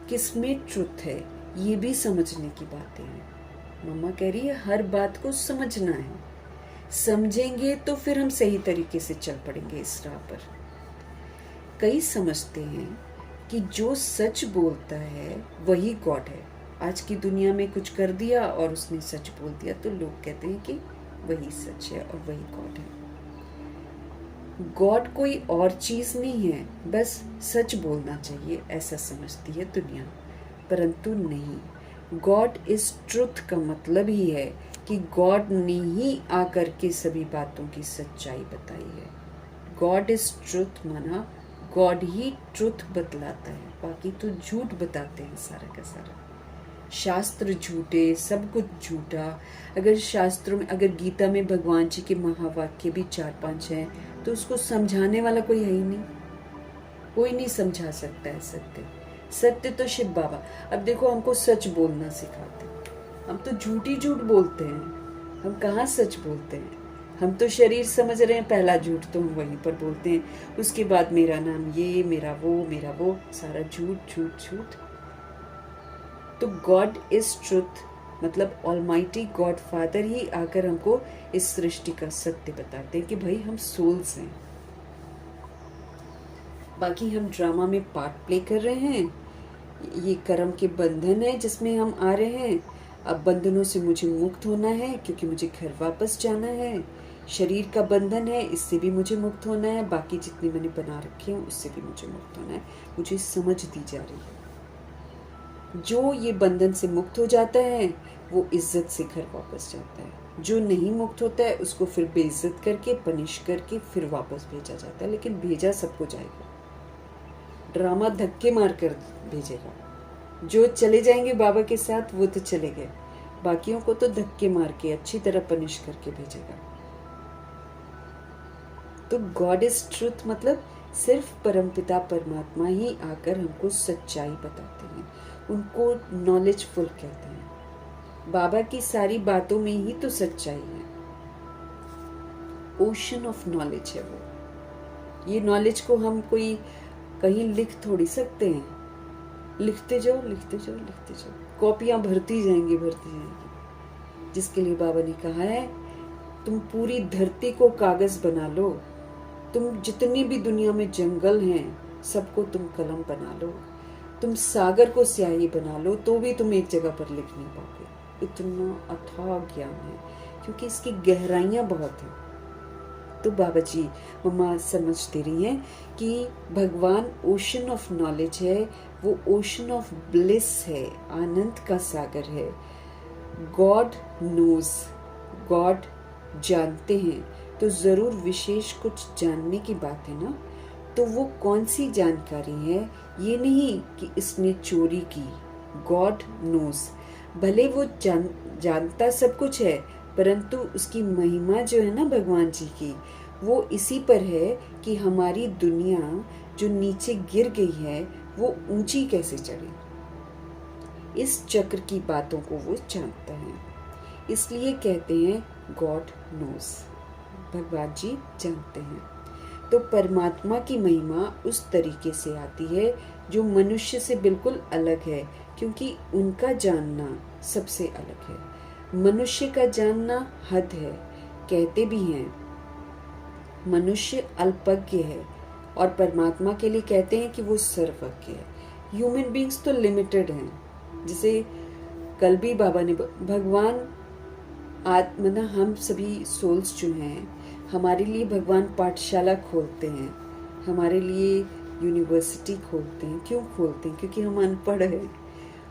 किसमें ट्रुथ है, ये भी समझने की बातें हैं। मम्मा कह रही है हर बात को समझना है, समझेंगे तो फिर हम सही तरीके से चल पड़ेंगे इस राह पर। कई समझते हैं कि जो सच बोलता है वही गॉड है। आज की दुनिया में कुछ कर दिया और उसने सच बोल दिया, तो लोग कहते हैं कि वही सच है और वही गॉड है। गॉड कोई और चीज नहीं है, बस सच बोलना चाहिए, ऐसा समझती है दुनिया, परंतु नहीं। गॉड इज ट्रुथ का मतलब ही है कि गॉड ने ही आकर के सभी बातों की सच्चाई बताई है। गॉड इज ट्रुथ माना गॉड ही ट्रुथ बतलाता है, बाकी तो झूठ बताते हैं सारा का सारा। शास्त्र झूठे, सब कुछ झूठा। अगर शास्त्रों में, अगर गीता में भगवान जी के महावाक्य भी 4-5 हैं, तो उसको समझाने वाला कोई है ही नहीं, कोई नहीं समझा सकता है सत्य। सत्य तो शिव बाबा। अब देखो हमको सच बोलना सिखाते हैं, हम तो झूठी झूठ बोलते हैं, हम कहाँ सच बोलते हैं। हम तो शरीर समझ रहे हैं, पहला झूठ तो हम वहीं पर बोलते हैं, उसके बाद मेरा नाम ये, मेरा वो, सारा झूठ झूठ झूठ। तो गॉड इज ट्रुथ मतलब ऑलमाइटी गॉड फादर ही आकर हमको इस सृष्टि का सत्य बताते हैं कि भाई हम सोल्स हैं, बाकी हम ड्रामा में पार्ट प्ले कर रहे हैं, ये कर्म के बंधन है जिसमें हम आ रहे हैं। अब बंधनों से मुझे मुक्त होना है क्योंकि मुझे घर वापस जाना है। शरीर का बंधन है, इससे भी मुझे मुक्त होना है। बाकी जितने मैंने बना रखे हैं उससे भी मुझे मुक्त होना है। मुझे समझ दी जा रही है। जो ये बंधन से मुक्त हो जाता है वो इज्जत से घर वापस जाता है। जो नहीं मुक्त होता है उसको फिर बेइज्जत करके, पनिश करके फिर वापस भेजा जाता है। लेकिन भेजा सबको जाएगा, ड्रामा धक्के मार कर भेजेगा। जो चले जाएंगे बाबा के साथ वो तो चले गए, बाकियों को तो धक्के मार के अच्छी तरह पनिश करके भेजेगा। तो गॉड इज ट्रुथ मतलब सिर्फ परमपिता परमात्मा ही आकर हमको सच्चाई बताते हैं, उनको नॉलेजफुल कहते हैं। बाबा की सारी बातों में ही तो सच्चाई है। ओशन ऑफ नॉलेज है वो। ये नॉलेज को हम कोई कहीं लिख थोड़ी सकते हैं। लिखते जाओ लिखते जाओ लिखते जाओ, कॉपियां भरती जाएंगी भरती जाएंगी। जिसके लिए बाबा ने कहा है तुम पूरी धरती को कागज बना लो, तुम जितनी भी दुनिया में जंगल हैं सबको तुम कलम बना लो, तुम सागर को स्याही बना लो तो भी तुम एक जगह पर लिख नहीं पाओगे। इतना अथाह ज्ञान है क्योंकि इसकी गहराइयां बहुत हैं। तो बाबा जी मम्मा समझ दे रही हैं कि भगवान ओशन ऑफ नॉलेज है, वो ओशन ऑफ ब्लिस है, आनंद का सागर है। गॉड नोज, गॉड जानते हैं, तो जरूर विशेष कुछ जानने की बात है ना। तो वो कौन सी जानकारी है? ये नहीं कि इसने चोरी की। गॉड नोज, भले वो जानता सब कुछ है, परंतु उसकी महिमा जो है ना भगवान जी की, वो इसी पर है कि हमारी दुनिया जो नीचे गिर गई है वो ऊंची कैसे चढ़े। इस चक्र की बातों को वो जानता है, इसलिए कहते हैं गॉड नोज, भगवान जी जानते हैं। तो परमात्मा की महिमा उस तरीके से आती है जो मनुष्य से बिल्कुल अलग है, क्योंकि उनका जानना सबसे अलग है। मनुष्य का जानना हद है, कहते भी हैं मनुष्य अल्पज्ञ है, और परमात्मा के लिए कहते हैं कि वो सर्वज्ञ है। ह्यूमन बीइंग्स तो लिमिटेड हैं। जैसे कल भी बाबा ने भगवान मतलब हम सभी सोल्स जो हैं, हमारे लिए भगवान पाठशाला खोलते हैं, हमारे लिए यूनिवर्सिटी खोलते हैं। क्यों खोलते हैं? क्योंकि हम अनपढ़ हैं,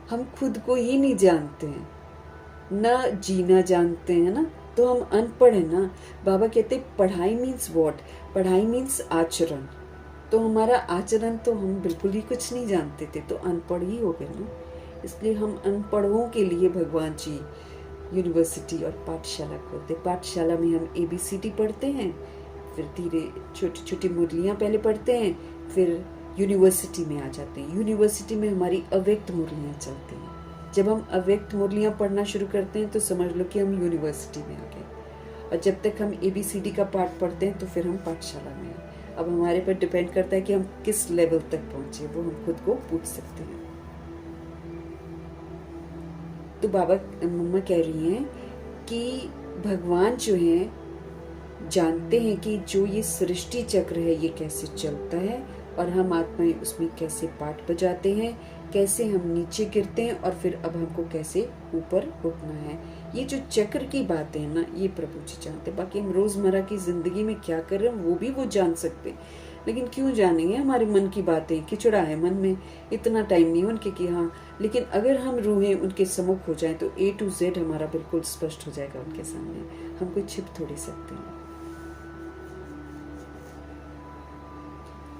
हम खुद को ही नहीं जानते हैं, ना जीना जानते हैं ना, तो हम अनपढ़ है ना। बाबा कहते पढ़ाई मीन्स व्हाट? पढ़ाई मीन्स आचरण। तो हमारा आचरण तो हम बिल्कुल ही कुछ नहीं जानते थे, तो अनपढ़ ही हो गए ना। इसलिए हम अनपढ़ों के लिए भगवान जी यूनिवर्सिटी और पाठशाला खोलते। पाठशाला में हम ABCD पढ़ते हैं, फिर धीरे छोटी छोटी मुरलियाँ पहले पढ़ते हैं, फिर यूनिवर्सिटी में आ जाते हैं। यूनिवर्सिटी में हमारी अव्यक्त मुरलियाँ चलती हैं। जब हम अव्यक्त मुरलियाँ पढ़ना शुरू करते हैं तो समझ लो कि हम यूनिवर्सिटी में आ गए, और जब तक हम ABCD का पाठ पढ़ते हैं तो फिर हम पाठशाला में हैं। अब हमारे पर डिपेंड करता है कि हम किस लेवल तक पहुँचे, वो हम खुद को पूछ सकते हैं। तो बाबा मम्मा कह रही हैं कि भगवान जो हैं जानते हैं कि जो ये सृष्टि चक्र है ये कैसे चलता है, और हम आत्माएं उसमें कैसे पाठ बजाते हैं, कैसे हम नीचे गिरते हैं, और फिर अब हमको कैसे ऊपर उठना है। ये जो चक्र की बातें हैं ना, ये प्रभु जी जानते हैं। बाकी हम रोजमर्रा की जिंदगी में क्या कर रहे हैं वो भी वो जान सकते हैं, लेकिन क्यों जानेंगे? हमारे मन की बातें खिचड़ा है मन में, इतना टाइम नहीं उनके कि हाँ। लेकिन अगर हम रूहें उनके सम्मुख हो जाएं तो A to Z हमारा बिल्कुल स्पष्ट हो जाएगा उनके सामने। हम कोई छिप थोड़ी सकते हैं।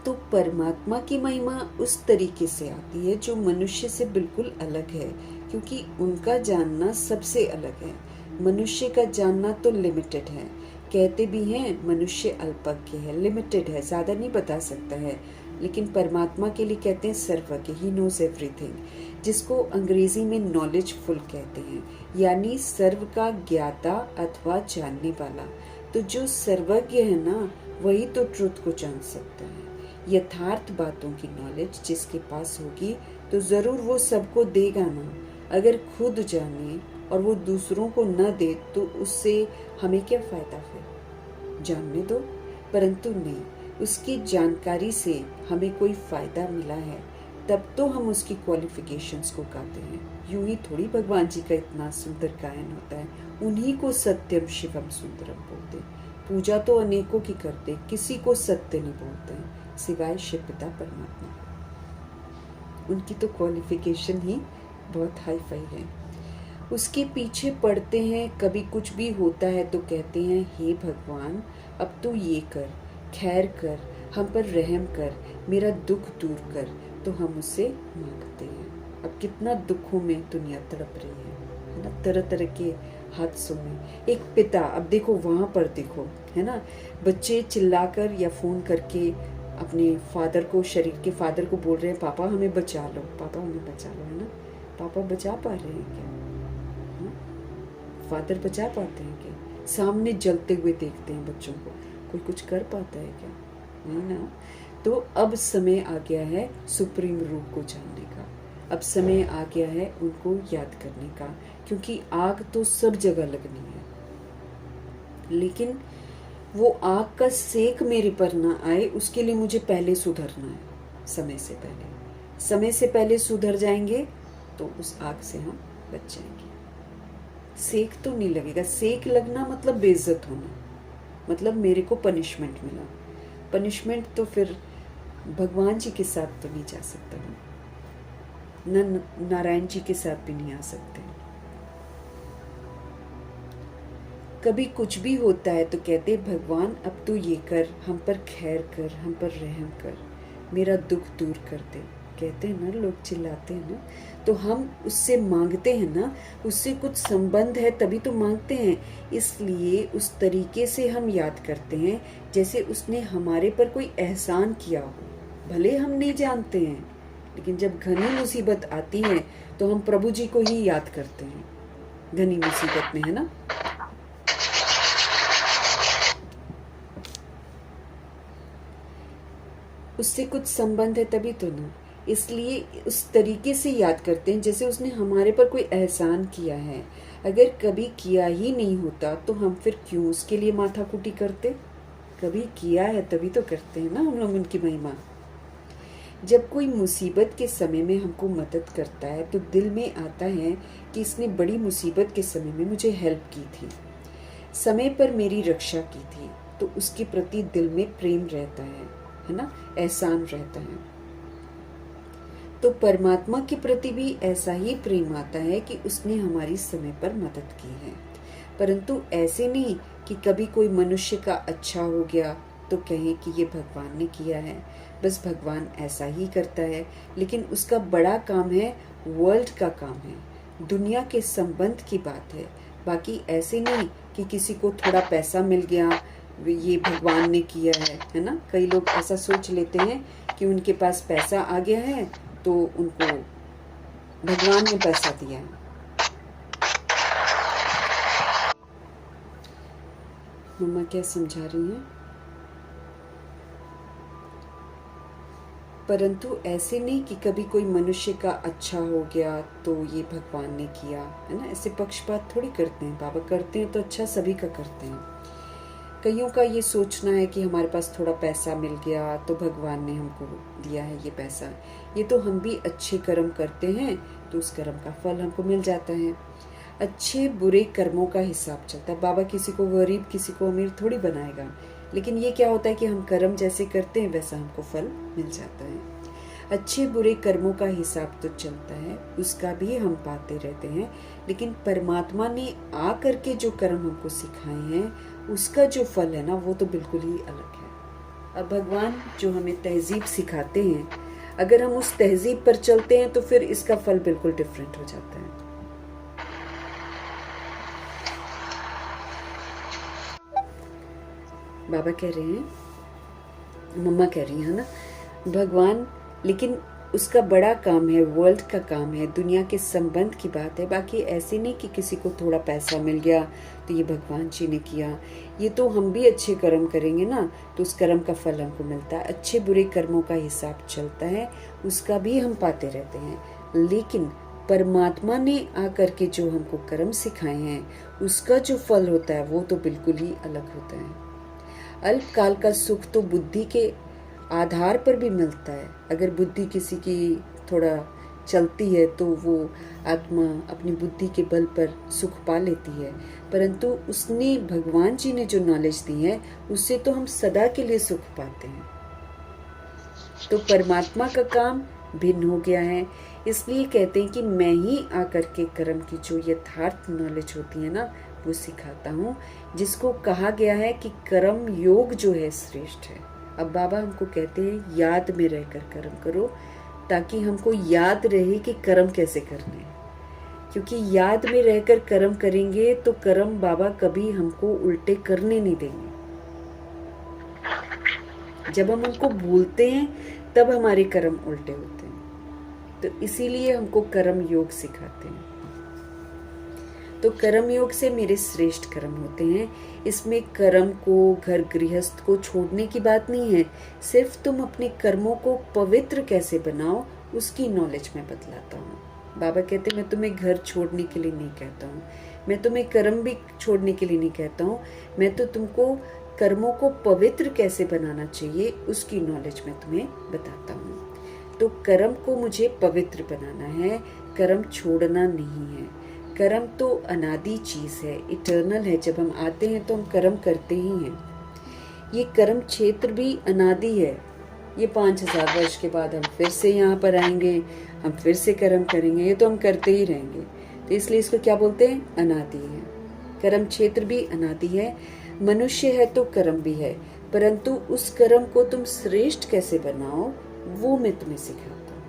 तो परमात्मा की महिमा उस तरीके से आती है जो मनुष्य से बिल्कुल अलग है, क्योंकि उनका जानना सबसे अलग है। मनुष्य का जानना तो लिमिटेड है, कहते भी हैं मनुष्य अल्पज्ञ है, लिमिटेड है, ज्यादा नहीं बता सकता है। लेकिन परमात्मा के लिए कहते हैं सर्वज्ञ, ही नोज एवरीथिंग, जिसको अंग्रेजी में नॉलेजफुल कहते हैं, यानी सर्व का ज्ञाता अथवा जानने वाला। तो जो सर्वज्ञ है ना, वही तो ट्रुथ को जान सकता है। यथार्थ बातों की नॉलेज जिसके पास होगी तो जरूर वो सबको देगा ना। अगर खुद जाने और वो दूसरों को न दे तो उससे हमें क्या फायदा? फिर जानने दो, परंतु नहीं, उसकी जानकारी से हमें कोई फ़ायदा मिला है, तब तो हम उसकी क्वालिफिकेशंस को गाते हैं। यूं ही थोड़ी भगवान जी का इतना सुंदर गायन होता है। उन्हीं को सत्यम शिवम सुंदरम बोलते। पूजा तो अनेकों की करते, किसी को सत्य नहीं बोलते हैं सिवाय शिव पिता परमात्मा। उनकी तो क्वालिफिकेशन ही बहुत हाई फाई है। उसके पीछे पड़ते हैं, कभी कुछ भी होता है तो कहते हैं हे भगवान अब तो ये कर, खैर कर, हम पर रहम कर, मेरा दुख दूर कर, तो हम उससे मांगते हैं। अब कितना दुखों में दुनिया तड़प रही है ना, तरह तरह के हादसों में। एक पिता, अब देखो वहाँ पर देखो, है ना, बच्चे चिल्लाकर या फ़ोन करके अपने फादर को, शरीर के फादर को बोल रहे हैं पापा हमें बचा लो, पापा हमें बचा लो, है ना। पापा बचा पा रहे हैं क्या? फादर बचा पाते हैं क्या? सामने जलते हुए देखते हैं बच्चों को, कोई कुछ कर पाता है क्या? नहीं ना। तो अब समय आ गया है सुप्रीम रूप को जानने का, अब समय आ गया है उनको याद करने का, क्योंकि आग तो सब जगह लगनी है, लेकिन वो आग का सेक मेरे पर ना आए उसके लिए मुझे पहले सुधरना है। समय से पहले, समय से पहले सुधर जाएंगे तो उस आग से हम बच जाएंगे। सेक तो नहीं लगेगा, सेक लगना मतलब बेइज्जत होना, मतलब मेरे को पनिशमेंट मिला। पनिशमेंट तो फिर भगवान जी के साथ तो नहीं जा सकता न, नारायण जी के साथ भी नहीं आ सकते। कभी कुछ भी होता है तो कहते भगवान अब तू ये कर, हम पर खैर कर, हम पर रहम कर, मेरा दुख दूर कर दे। कहते हैं ना, लोग चिल्लाते हैं ना, तो हम उससे मांगते हैं ना, उससे कुछ संबंध है तभी तो मांगते हैं। इसलिए उस तरीके से हम याद करते हैं जैसे उसने हमारे पर कोई एहसान किया हो। भले हम नहीं जानते हैं, लेकिन जब घनी मुसीबत आती है तो हम प्रभु जी को ही याद करते हैं घनी मुसीबत में, है ना। उससे कुछ संबंध है तभी तो ना, इसलिए उस तरीके से याद करते हैं जैसे उसने हमारे पर कोई एहसान किया है। अगर कभी किया ही नहीं होता तो हम फिर क्यों उसके लिए माथाकुटी करते? कभी किया है तभी तो करते हैं ना हम लोग उनकी महिमा। जब कोई मुसीबत के समय में हमको मदद करता है तो दिल में आता है कि इसने बड़ी मुसीबत के समय में मुझे हेल्प की थी, समय पर मेरी रक्षा की थी, तो उसके प्रति दिल में प्रेम रहता है ना, एहसान रहता है। तो परमात्मा के प्रति भी ऐसा ही प्रेम आता है कि उसने हमारी समय पर मदद की है। परंतु ऐसे नहीं कि कभी कोई मनुष्य का अच्छा हो गया तो कहें कि ये भगवान ने किया है, बस भगवान ऐसा ही करता है, लेकिन उसका बड़ा काम है, वर्ल्ड का काम है, दुनिया के संबंध की बात है। बाकी ऐसे नहीं कि किसी को थोड़ा पैसा मिल गया ये भगवान ने किया है ना। कई लोग ऐसा सोच लेते हैं कि उनके पास पैसा आ गया है तो उनको भगवान ने पैसा दिया है। मम्मा क्या समझा रही हैं? परंतु ऐसे नहीं कि कभी कोई मनुष्य का अच्छा हो गया तो ये भगवान ने किया, है ना। ऐसे पक्षपात थोड़ी करते हैं, बाबा करते हैं तो अच्छा सभी का करते हैं। कईयों का ये सोचना है कि हमारे पास थोड़ा पैसा मिल गया तो भगवान ने हमको दिया है ये पैसा, ये तो हम भी अच्छे कर्म करते हैं तो उस कर्म का फल हमको मिल जाता है। अच्छे बुरे कर्मों का हिसाब चलता है। बाबा किसी को गरीब किसी को अमीर थोड़ी बनाएगा, लेकिन ये क्या होता है कि हम कर्म जैसे करते हैं वैसा हमको फल मिल जाता है। अच्छे बुरे कर्मों का हिसाब तो चलता है, उसका भी हम पाते रहते हैं, लेकिन परमात्मा ने आ करके जो कर्म हमको सिखाए हैं उसका जो फल है ना वो तो बिल्कुल ही अलग है। अब भगवान जो हमें तहजीब सिखाते हैं, अगर हम उस तहजीब पर चलते हैं तो फिर इसका फल बिल्कुल डिफरेंट हो जाता है। बाबा कह रहे हैं, मम्मा कह रही है ना, भगवान, लेकिन उसका बड़ा काम है, वर्ल्ड का काम है, दुनिया के संबंध की बात है। बाकी ऐसे नहीं कि किसी को थोड़ा पैसा मिल गया तो ये भगवान जी ने किया। ये तो हम भी अच्छे कर्म करेंगे ना तो उस कर्म का फल हमको मिलता है। अच्छे बुरे कर्मों का हिसाब चलता है, उसका भी हम पाते रहते हैं, लेकिन परमात्मा ने आकर के जो हमको कर्म सिखाए हैं उसका जो फल होता है वो तो बिल्कुल ही अलग होता है। अल्पकाल का सुख तो बुद्धि के आधार पर भी मिलता है। अगर बुद्धि किसी की थोड़ा चलती है तो वो आत्मा अपनी बुद्धि के बल पर सुख पा लेती है, परंतु उसने, भगवान जी ने जो नॉलेज दी है उससे तो हम सदा के लिए सुख पाते हैं। तो परमात्मा का काम भिन्न हो गया है, इसलिए कहते हैं कि मैं ही आकर के कर्म की जो यथार्थ नॉलेज होती है ना वो सिखाता हूँ, जिसको कहा गया है कि कर्म योग जो है श्रेष्ठ है। अब बाबा हमको कहते हैं याद में रहकर कर्म करो, ताकि हमको याद रहे कि कर्म कैसे करने हैं। क्योंकि याद में रहकर कर्म करेंगे तो कर्म बाबा कभी हमको उल्टे करने नहीं देंगे। जब हम उनको भूलते हैं तब हमारे कर्म उल्टे होते हैं। तो इसीलिए हमको कर्म योग सिखाते हैं। तो कर्म योग से मेरे श्रेष्ठ कर्म होते हैं। इसमें कर्म को, घर गृहस्थ को छोड़ने की बात नहीं है, सिर्फ तुम अपने कर्मों को पवित्र कैसे बनाओ उसकी नॉलेज मैं बतलाता हूँ। बाबा कहते मैं तुम्हें घर छोड़ने के लिए नहीं कहता हूँ, मैं तुम्हें कर्म भी छोड़ने के लिए नहीं कहता हूँ, मैं तो तुमको कर्मों को पवित्र कैसे बनाना चाहिए उसकी नॉलेज मैं तुम्हें बताता हूँ। तो कर्म को मुझे पवित्र बनाना है, कर्म छोड़ना नहीं है। कर्म तो अनादि चीज है, इटर्नल है। जब हम आते हैं तो हम कर्म करते ही हैं। ये कर्म क्षेत्र भी अनादि है। ये 5000 वर्ष के बाद हम फिर से यहाँ पर आएंगे, हम फिर से कर्म करेंगे, ये तो हम करते ही रहेंगे। तो इसलिए इसको क्या बोलते हैं? अनादि है। कर्म क्षेत्र भी अनादि है। मनुष्य है तो कर्म भी है, परंतु उस कर्म को तुम श्रेष्ठ कैसे बनाओ वो मैं तुम्हें सिखाता हूँ,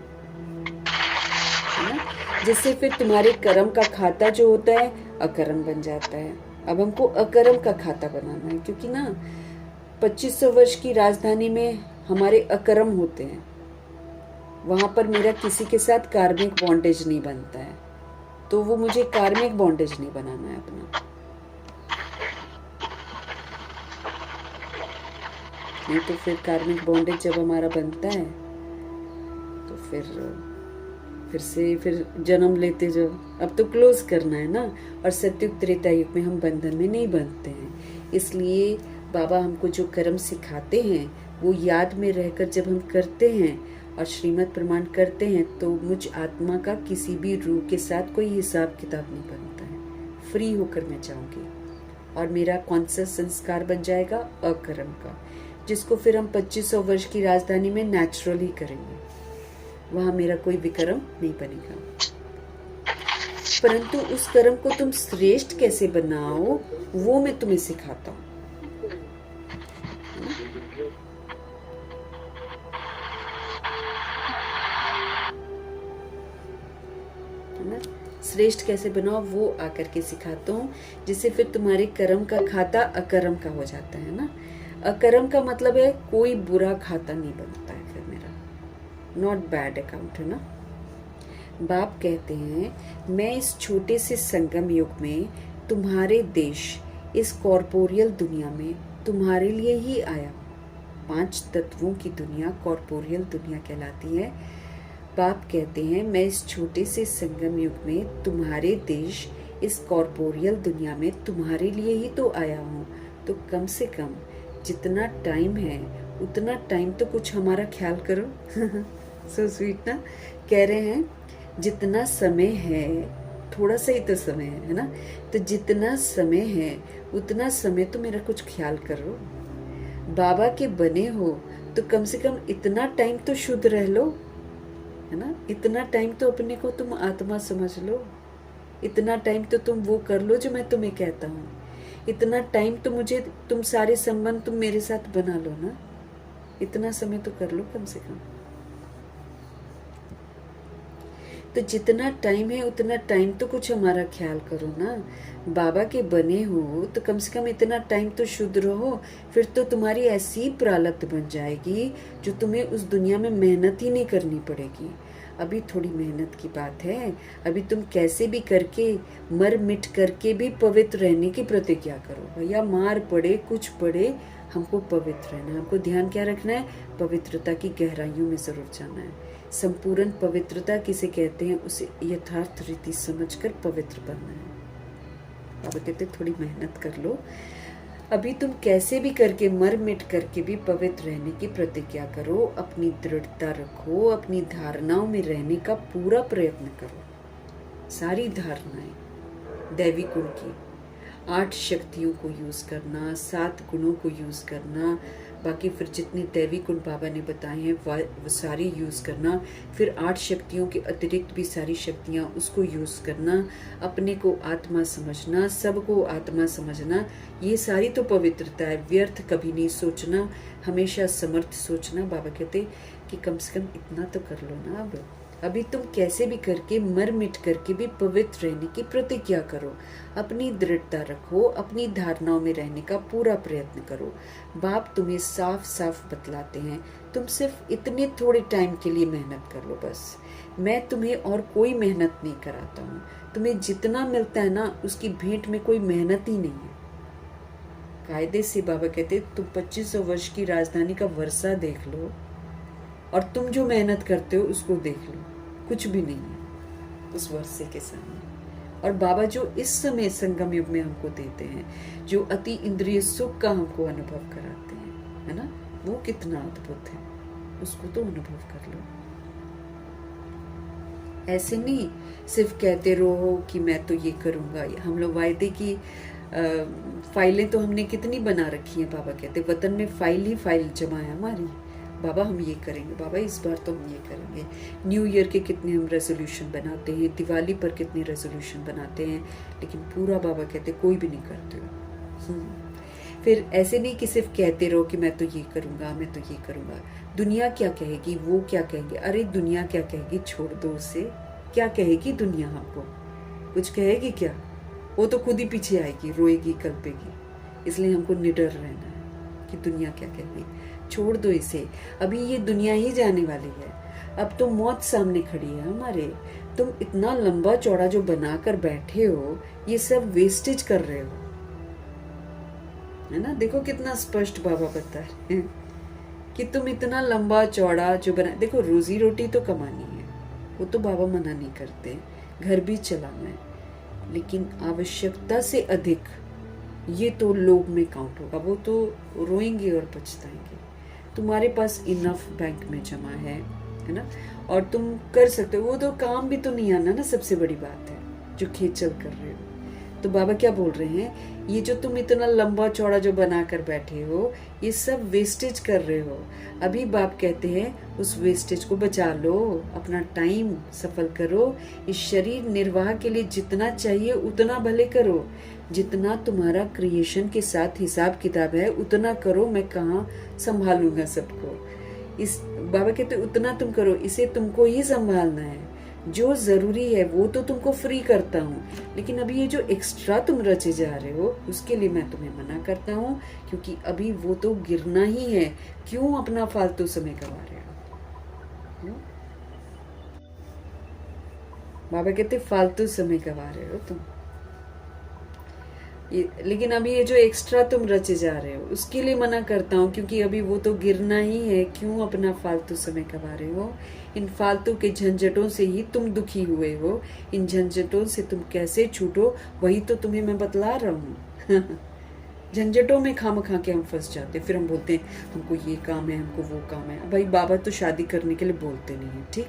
है ना। जिससे फिर तुम्हारे कर्म का खाता जो होता है अकर्म बन जाता है। अब हमको अकर्म का खाता बनाना है, क्योंकि ना 2500 वर्ष की राजधानी में हमारे अकर्म होते हैं। वहां पर मेरा किसी के साथ कार्मिक बॉन्डेज नहीं बनता है, तो वो मुझे कार्मिक बॉन्डेज नहीं बनाना है अपना। नहीं तो फिर कार्मिक बॉन्डेज जब हमारा बनता है तो फिर जन्म लेते जो अब तो क्लोज करना है ना। और सत्युग त्रेता युग में हम बंधन में नहीं बनते हैं। इसलिए बाबा हमको जो कर्म सिखाते हैं वो याद में रहकर जब हम करते हैं और श्रीमद् प्रमाण करते हैं तो मुझ आत्मा का किसी भी रूह के साथ कोई हिसाब किताब नहीं बनता है। फ्री होकर मैं जाऊंगी और मेरा कौन सा संस्कार बन जाएगा? अकर्म का, जिसको फिर हम 2500 वर्ष की राजधानी में नेचुरली करेंगे। वहां मेरा कोई विकर्म नहीं बनेगा। परंतु उस कर्म को तुम श्रेष्ठ कैसे बनाओ वो मैं तुम्हें सिखाता हूँ। श्रेष्ठ कैसे बनाओ वो आकर के सिखाता हूँ, जिससे फिर तुम्हारे कर्म का खाता अकर्म का हो जाता है ना। अकर्म का मतलब है कोई बुरा खाता नहीं बनता है फिर मेरा, नॉट बैड अकाउंट, है ना। बाप कहते हैं मैं इस छोटे से संगम युग में तुम्हारे देश, इस कॉर्पोरियल दुनिया में तुम्हारे लिए ही आया। 5 तत्वों की दुनिया कॉर्पोरियल दुनिया कहलाती है। बाप कहते हैं मैं इस छोटे से संगम युग में तुम्हारे देश, इस कॉर्पोरियल दुनिया में तुम्हारे लिए ही तो आया हूँ। तो कम से कम जितना टाइम है उतना टाइम तो कुछ हमारा ख्याल करो। सो स्वीट ना। कह रहे हैं जितना समय है, थोड़ा सा ही तो समय है ना, तो जितना समय है उतना समय तो मेरा कुछ ख्याल करो। बाबा के बने हो तो कम से कम इतना टाइम तो शुद्ध रह लो, है ना। इतना टाइम तो अपने को तुम आत्मा समझ लो, इतना टाइम तो तुम वो कर लो जो मैं तुम्हें कहता हूँ। इतना टाइम तो मुझे, तुम सारे संबंध तुम मेरे साथ बना लो ना, इतना समय तो कर लो कम से कम। तो जितना टाइम है उतना टाइम तो कुछ हमारा ख्याल करो ना। बाबा के बने हो तो कम से कम इतना टाइम तो शुद्ध रहो, फिर तो तुम्हारी ऐसी प्रारब्ध बन जाएगी जो तुम्हें उस दुनिया में मेहनत ही नहीं करनी पड़ेगी। अभी थोड़ी मेहनत की बात है, अभी तुम कैसे भी करके, मर मिट करके भी पवित्र रहने की प्रतिज्ञा करो। भैया मार पड़े कुछ पड़े, हमको पवित्र रहना है। हमको ध्यान क्या रखना है? पवित्रता की गहराइयों में जरूर जाना है। संपूर्ण पवित्रता किसे कहते हैं? उसे यथार्थ रीति समझकर पवित्र बनना है। बाबा कहते थोड़ी मेहनत कर लो। अभी तुम कैसे भी करके मर मिट करके भी पवित्र रहने की प्रतिज्ञा करो, अपनी दृढ़ता रखो, अपनी धारणाओं में रहने का पूरा प्रयत्न करो। सारी धारणाएं दैवी गुण की, 8 शक्तियों को यूज करना, 7 गुणों को यूज करना, बाकी फिर जितने दैवी गुण बाबा ने बताए हैं वो सारी यूज करना, फिर 8 शक्तियों के अतिरिक्त भी सारी शक्तियां उसको यूज करना, अपने को आत्मा समझना, सबको आत्मा समझना, ये सारी तो पवित्रता है। व्यर्थ कभी नहीं सोचना, हमेशा समर्थ सोचना। बाबा कहते कि कम से कम इतना तो कर लो ना। अभी तुम कैसे भी करके मर मिट करके भी पवित्र रहने की प्रतिज्ञा करो, अपनी दृढ़ता रखो, अपनी धारणाओं में रहने का पूरा प्रयत्न करो। बाप तुम्हें साफ साफ बतलाते हैं, तुम सिर्फ इतने थोड़े टाइम के लिए मेहनत कर लो बस। मैं तुम्हें और कोई मेहनत नहीं कराता हूँ। तुम्हें जितना मिलता है ना, उसकी भेंट में कोई मेहनत ही नहीं है। कायदे से बाबा कहते तुम 2500 वर्ष की राजधानी का वर्षा देख लो और तुम जो मेहनत करते हो उसको देख लो, कुछ भी नहीं है उस वर्षे के सामने। और बाबा जो इस समय संगम युग में हमको देते हैं, जो अति इंद्रिय सुख का हमको अनुभव कराते हैं, है ना, वो कितना अद्भुत है, उसको तो अनुभव कर लो। ऐसे नहीं सिर्फ कहते रहो कि मैं तो ये करूंगा। हम लोग वायदे की फाइलें तो हमने कितनी बना रखी है। बाबा कहते वतन में फाइल ही फाइल जमा है हमारी। बाबा हम ये करेंगे, बाबा इस बार तो हम ये करेंगे। न्यू ईयर के कितने हम रेजोल्यूशन बनाते हैं, दिवाली पर कितने रेजोल्यूशन बनाते हैं, लेकिन पूरा बाबा कहते कोई भी नहीं करते हो। फिर ऐसे नहीं कि सिर्फ कहते रहो कि मैं तो ये करूंगा, मैं तो ये करूंगा। दुनिया क्या कहेगी, वो क्या कहेंगे, अरे दुनिया क्या कहेगी छोड़ दो उसे। क्या कहेगी दुनिया हमको, कुछ कहेगी क्या? वो तो खुद ही पीछे आएगी, रोएगी, कल्पेगी। इसलिए हमको निडर रहना है कि दुनिया क्या कहेगी, छोड़ दो इसे। अभी ये दुनिया ही जाने वाली है, अब तो मौत सामने खड़ी है हमारे। तुम इतना लंबा चौड़ा जो बनाकर बैठे हो, ये सब वेस्टेज कर रहे हो, है ना। देखो कितना स्पष्ट बाबा बता रहे हैं कि तुम इतना लंबा चौड़ा जो बना, देखो रोजी रोटी तो कमानी है, वो तो बाबा मना नहीं करते, घर भी चलाना है, लेकिन आवश्यकता से अधिक ये तो लोग में काउंट होगा। वो तो रोएंगे और पछताएंगे। तुम्हारे पास इनफ बैंक में जमा है ना, और तुम कर सकते हो। वो तो काम भी तो नहीं आना ना, सबसे बड़ी बात है जो खेचल कर रहे हो। तो बाबा क्या बोल रहे हैं, ये जो तुम इतना लंबा चौड़ा जो बनाकर बैठे हो, ये सब वेस्टेज कर रहे हो। अभी बाप कहते हैं उस वेस्टेज को बचा लो, अपना टाइम सफल करो। इस शरीर निर्वाह के लिए जितना चाहिए उतना भले करो, जितना तुम्हारा क्रिएशन के साथ हिसाब किताब है उतना करो। मैं कहाँ संभालूंगा सबको, इस बाबा कहते उतना तुम करो, इसे तुमको ही संभालना है। जो जरूरी है वो तो तुमको फ्री करता हूँ, लेकिन अभी ये जो एक्स्ट्रा तुम रचे जा रहे हो उसके लिए मैं तुम्हें मना करता हूँ, क्योंकि अभी वो तो गिरना ही है। क्यों अपना फालतू समय गवा रहे हो? बाबा कहते फालतू समय गवा रहे हो तुम। लेकिन अभी ये जो एक्स्ट्रा तुम रचे जा रहे हो उसके लिए मना करता हूँ, क्योंकि अभी वो तो गिरना ही है। क्यों अपना फालतू समय गवा रहे हो? इन फालतू के झंझटों से ही तुम दुखी हुए हो। इन झंझटों से तुम कैसे छूटो, वही तो तुम्हें मैं बतला रहा हूँ। झंझटों में खाम खा के हम फंस जाते, फिर हम बोलते हैं हमको ये काम है, हमको वो काम है। भाई बाबा तो शादी करने के लिए बोलते नहीं है, ठीक,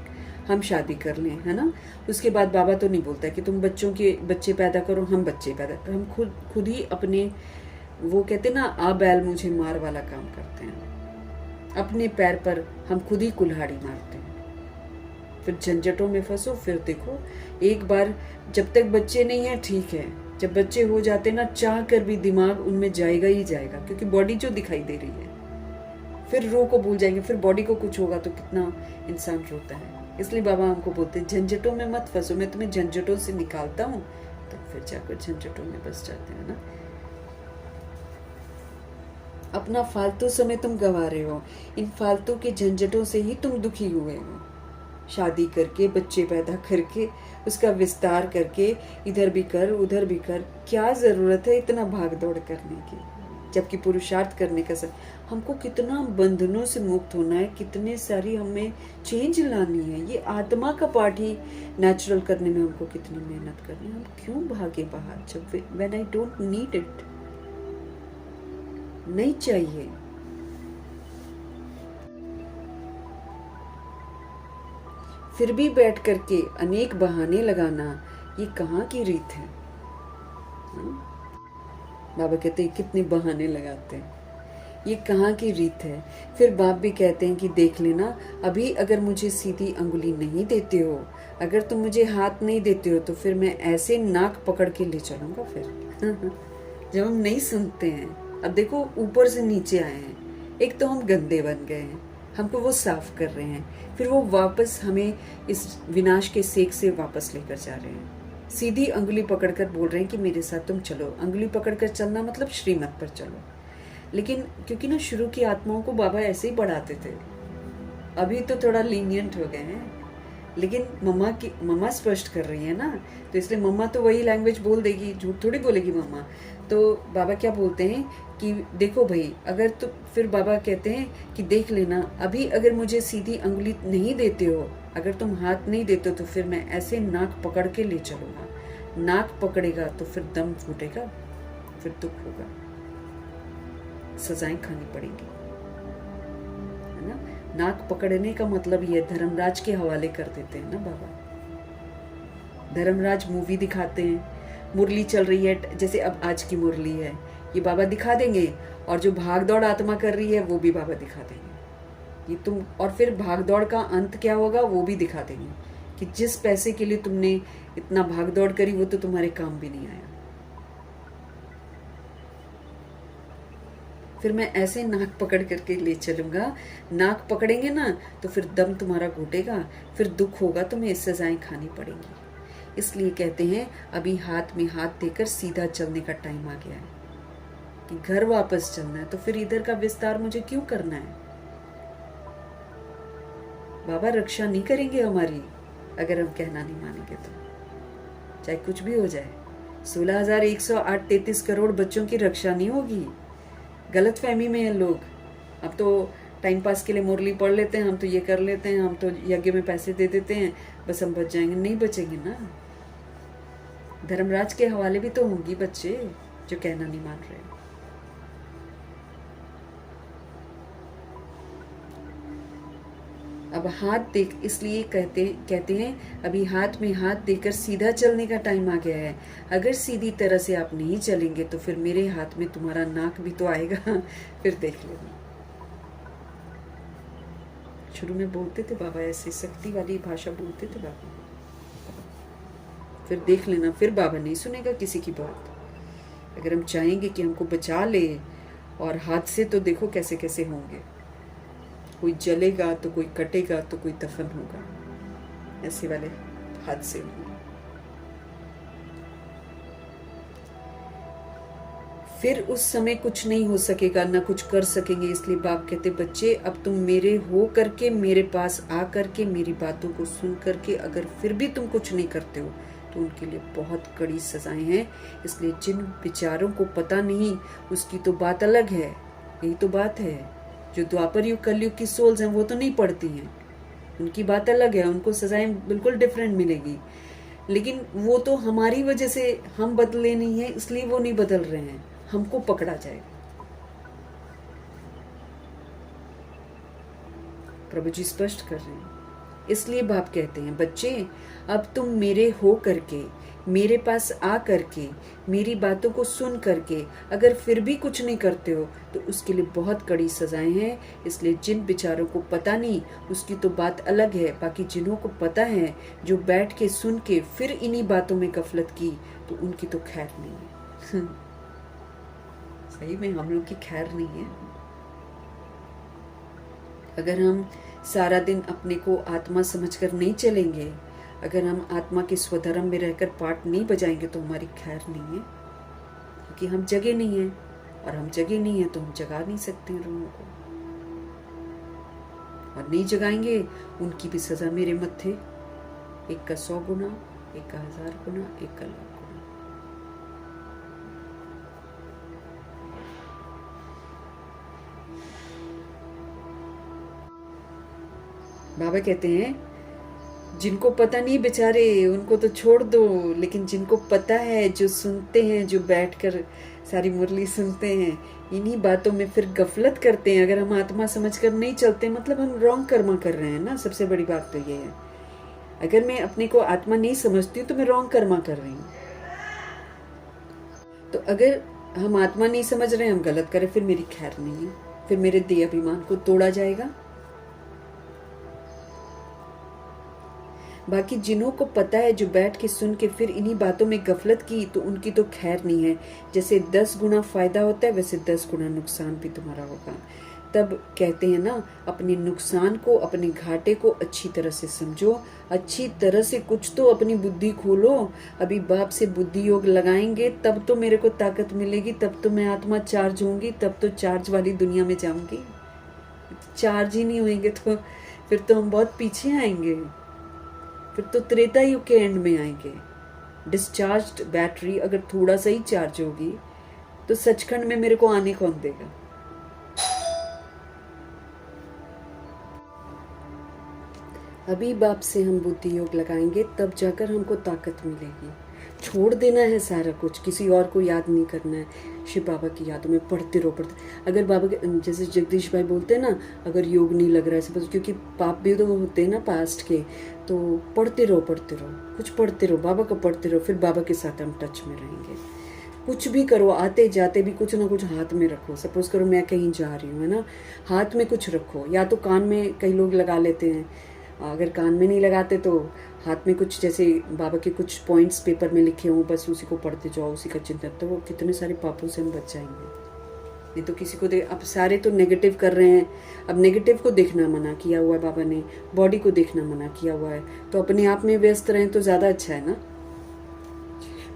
हम शादी कर लें, है ना। उसके बाद बाबा तो नहीं बोलता कि तुम बच्चे पैदा करो, हम बच्चे पैदा करो। हम खुद ही अपने, वो कहते ना आ बैल मुझे मार वाला काम करते हैं। अपने पैर पर हम खुद ही कुल्हाड़ी मारते हैं, फिर झंझटों में फंसो। फिर देखो एक बार जब तक बच्चे नहीं है ठीक है, जब बच्चे हो जाते ना, चाह कर भी दिमाग उनमें जाएगा ही जाएगा, क्योंकि बॉडी जो दिखाई दे रही है, फिर रूह को भूल जाएंगे। फिर बॉडी को कुछ होगा तो कितना इंसान रोता है। इसलिए बाबा हमको बोलते हैं झंझटों में मत फंसो, मैं तुम्हें झंझटों से निकालता हूँ, तो फिर जाकर झंझटों में बस जाते हैं ना। अपना फालतू समय तुम गवा रहे हो, इन फालतू के झंझटों से ही तुम दुखी हुए हो। शादी करके, बच्चे पैदा करके, उसका विस्तार करके, इधर भी कर उधर भी कर, क्या जरूरत है इतना भाग दौड़ करने की, जबकि पुरुषार्थ करने का सब। हमको कितना बंधनों से मुक्त होना है, कितने सारी हमें चेंज लानी है। ये आत्मा का पार्ट ही नेचुरल करने में हमको कितनी मेहनत करनी है। हम क्यों भागे बाहर जब when I don't need it. नहीं चाहिए। फिर भी बैठ करके अनेक बहाने लगाना, ये कहाँ की रीत है? बाबा कहते हैं कितने बहाने लगाते हैं, ये कहाँ की रीत है? फिर बाप भी कहते हैं कि देख लेना, अभी अगर मुझे सीधी अंगुली नहीं देते हो, अगर तुम मुझे हाथ नहीं देते हो, तो फिर मैं ऐसे नाक पकड़ के ले चलूंगा फिर। जब हम नहीं सुनते हैं, अब देखो ऊपर से नीचे आए हैं, एक तो हम गंदे बन गए हैं, हमको वो साफ कर रहे हैं, फिर वो वापस हमें इस विनाश के सेक से वापस लेकर जा रहे हैं। सीधी अंगुली पकड़कर बोल रहे हैं कि मेरे साथ तुम चलो। अंगुली पकड़कर चलना मतलब श्रीमत पर चलो। लेकिन क्योंकि ना शुरू की आत्माओं को बाबा ऐसे ही बढ़ाते थे, अभी तो थोड़ा लीनियंट हो गए हैं, लेकिन मम्मा स्पष्ट कर रही है ना, तो इसलिए मम्मा तो वही लैंग्वेज बोल देगी, झूठ थोड़ी बोलेगी मम्मा। तो बाबा क्या बोलते हैं कि देखो भाई, अगर तो फिर बाबा कहते हैं कि देख लेना, अभी अगर मुझे सीधी अंगुली नहीं देते हो, अगर तुम हाथ नहीं देते हो, तो फिर मैं ऐसे नाक पकड़ के ले चलूंगा। नाक पकड़ेगा तो फिर दम फूटेगा, फिर दुख होगा, सजाएं खानी पड़ेंगी, है ना। नाक पकड़ने का मतलब ये धर्मराज के हवाले कर देते हैं ना बाबा। धर्मराज मूवी दिखाते हैं, मुरली चल रही है, जैसे अब आज की मुरली है, ये बाबा दिखा देंगे, और जो भाग दौड़ आत्मा कर रही है वो भी बाबा दिखा देंगे। ये तुम, और फिर भाग दौड़ का अंत क्या होगा वो भी दिखा देंगे, कि जिस पैसे के लिए तुमने इतना भाग दौड़ करी वो तो तुम्हारे काम भी नहीं आया। फिर मैं ऐसे नाक पकड़ करके ले चलूंगा। नाक पकड़ेंगे ना तो फिर दम तुम्हारा घुटेगा, फिर दुख होगा, तुम्हें सजाएं खानी पड़ेंगी। इसलिए कहते हैं अभी हाथ में हाथ देकर सीधा चलने का टाइम आ गया है, कि घर वापस चलना है, तो फिर इधर का विस्तार मुझे क्यों करना है? बाबा रक्षा नहीं करेंगे हमारी अगर हम कहना नहीं मानेंगे तो, चाहे कुछ भी हो जाए। 16,108 करोड़ बच्चों की रक्षा नहीं होगी। गलत फहमी में है लोग, अब तो टाइम पास के लिए मुरली पढ़ लेते हैं, हम तो ये कर लेते हैं, हम तो यज्ञ में पैसे दे देते हैं, बस हम बच जाएंगे। नहीं बचेंगे ना। धर्मराज के हवाले भी तो होंगी बच्चे जो कहना नहीं मान रहे। अब हाथ देख, इसलिए कहते हैं अभी हाथ में हाथ देकर सीधा चलने का टाइम आ गया है। अगर सीधी तरह से आप नहीं चलेंगे तो फिर मेरे हाथ में तुम्हारा नाक भी तो आएगा। फिर देख लेना। शुरू में बोलते थे बाबा ऐसे शक्ति वाली भाषा बोलते थे बाबा, फिर देख लेना, फिर बाबा नहीं सुनेगा किसी की बात। अगर हम चाहेंगे कि हमको बचा ले, और हादसे तो देखो कैसे कैसे होंगे, कोई जलेगा तो कोई कटेगा तो कोई दफन होगा, ऐसे वाले हादसे होंगे। फिर उस समय कुछ नहीं हो सकेगा, ना कुछ कर सकेंगे। इसलिए बाप कहते बच्चे अब तुम मेरे हो करके, मेरे पास आ करके, मेरी बातों को सुन करके अगर फिर भी तुम कुछ नहीं करते हो तो उनके लिए बहुत कड़ी सजाएं हैं। इसलिए जिन विचारों को पता नहीं उसकी तो बात अलग है, यही तो बात है। जो द्वापर युग कलयुग की सोल्स हैं वो तो नहीं पढ़ती हैं, उनकी बात अलग है, उनको सजाएं बिल्कुल डिफरेंट मिलेगी। लेकिन वो तो हमारी वजह से हम बदले नहीं है, इसलिए वो नहीं बदल रहे हैं, हमको पकड़ा जाएगा। प्रभु जी स्पष्ट कर रहे हैं। इसलिए बाप कहते हैं बच्चे अब तुम मेरे हो करके, मेरे पास आ करके, मेरी बातों को सुन करके अगर फिर भी कुछ नहीं करते हो तो उसके लिए बहुत कड़ी सजाएं हैं। इसलिए जिन बेचारों को पता नहीं उसकी तो बात अलग है, बाकी जिन्हों को पता है, जो बैठ के सुन के फिर इन्हीं बातों में गफलत की, तो उनकी तो खैर नहीं है। सही में हम लोग की खैर नहीं है। अगर हम सारा दिन अपने को आत्मा समझकर नहीं चलेंगे, अगर हम आत्मा के स्वधर्म में रहकर पाठ नहीं बजाएंगे तो हमारी खैर नहीं है, क्योंकि हम जगे नहीं हैं, और हम जगे नहीं हैं तो हम जगा नहीं सकते हैं रूहों को, और नहीं जगाएंगे उनकी भी सजा मेरे मत्थे। एक का 100 गुना, एक का 1000 गुना, एक का 1,00,000 गुना। बाबा कहते हैं जिनको पता नहीं बेचारे उनको तो छोड़ दो, लेकिन जिनको पता है, जो सुनते हैं, जो बैठकर सारी मुरली सुनते हैं, इन्हीं बातों में फिर गफलत करते हैं। अगर हम आत्मा समझकर नहीं चलते मतलब हम रॉन्ग कर्मा कर रहे हैं ना। सबसे बड़ी बात तो ये है, अगर मैं अपने को आत्मा नहीं समझती हूँ तो मैं रॉन्ग कर्मा कर रही हूँ। तो अगर हम आत्मा नहीं समझ रहे हैं, हम गलत करें, फिर मेरी खैर नहीं है, फिर मेरे देह अभिमान को तोड़ा जाएगा। बाकी जिन्हों को पता है, जो बैठ के सुन के फिर इन्हीं बातों में गफलत की, तो उनकी तो खैर नहीं है। जैसे 10 गुना फायदा होता है वैसे 10 गुना नुकसान भी तुम्हारा होगा। तब कहते हैं ना, अपने नुकसान को, अपने घाटे को अच्छी तरह से समझो, अच्छी तरह से कुछ तो अपनी बुद्धि खोलो। अभी बाप से बुद्धि योग लगाएंगे तब तो मेरे को ताकत मिलेगी, तब तो मैं आत्मा चार्ज होंगी, तब तो चार्ज वाली दुनिया में जाऊंगी। चार्ज ही नहीं होंगे तो फिर तो हम बहुत पीछे आएंगे, फिर तो त्रेता युग के एंड में आएंगे। डिस्चार्ज्ड बैटरी अगर थोड़ा सा ही चार्ज होगी तो सचखंड में मेरे को आने कौन देगा। अभी बाप से हम बुद्धि योग लगाएंगे तब जाकर हमको ताकत मिलेगी। छोड़ देना है सारा कुछ, किसी और को याद नहीं करना है। शिव बाबा की यादों में पढ़ते रहो। अगर बाबा के जैसे जगदीश भाई बोलते हैं ना, अगर योग नहीं लग रहा है सब, क्योंकि पाप भी तो होते हैं ना पास्ट के, तो पढ़ते रहो, कुछ पढ़ते रहो, बाबा का पढ़ते रहो, फिर बाबा के साथ हम टच में रहेंगे। कुछ भी करो, आते जाते भी कुछ ना कुछ हाथ में रखो। सपोज करो मैं कहीं जा रही हूँ, है ना, हाथ में कुछ रखो, या तो कान में कई लोग लगा लेते हैं, अगर कान में नहीं लगाते तो हाथ में कुछ, जैसे बाबा के कुछ पॉइंट्स पेपर में लिखे हों, बस उसी को पढ़ते जाओ, उसी का चिंतन, तो वो कितने सारे पापों से हम बच जाएंगे। नहीं तो किसी को अब सारे तो नेगेटिव कर रहे हैं, अब नेगेटिव को देखना मना किया हुआ है बाबा ने, बॉडी को देखना मना किया हुआ है, तो अपने आप में व्यस्त रहें तो ज़्यादा अच्छा है ना।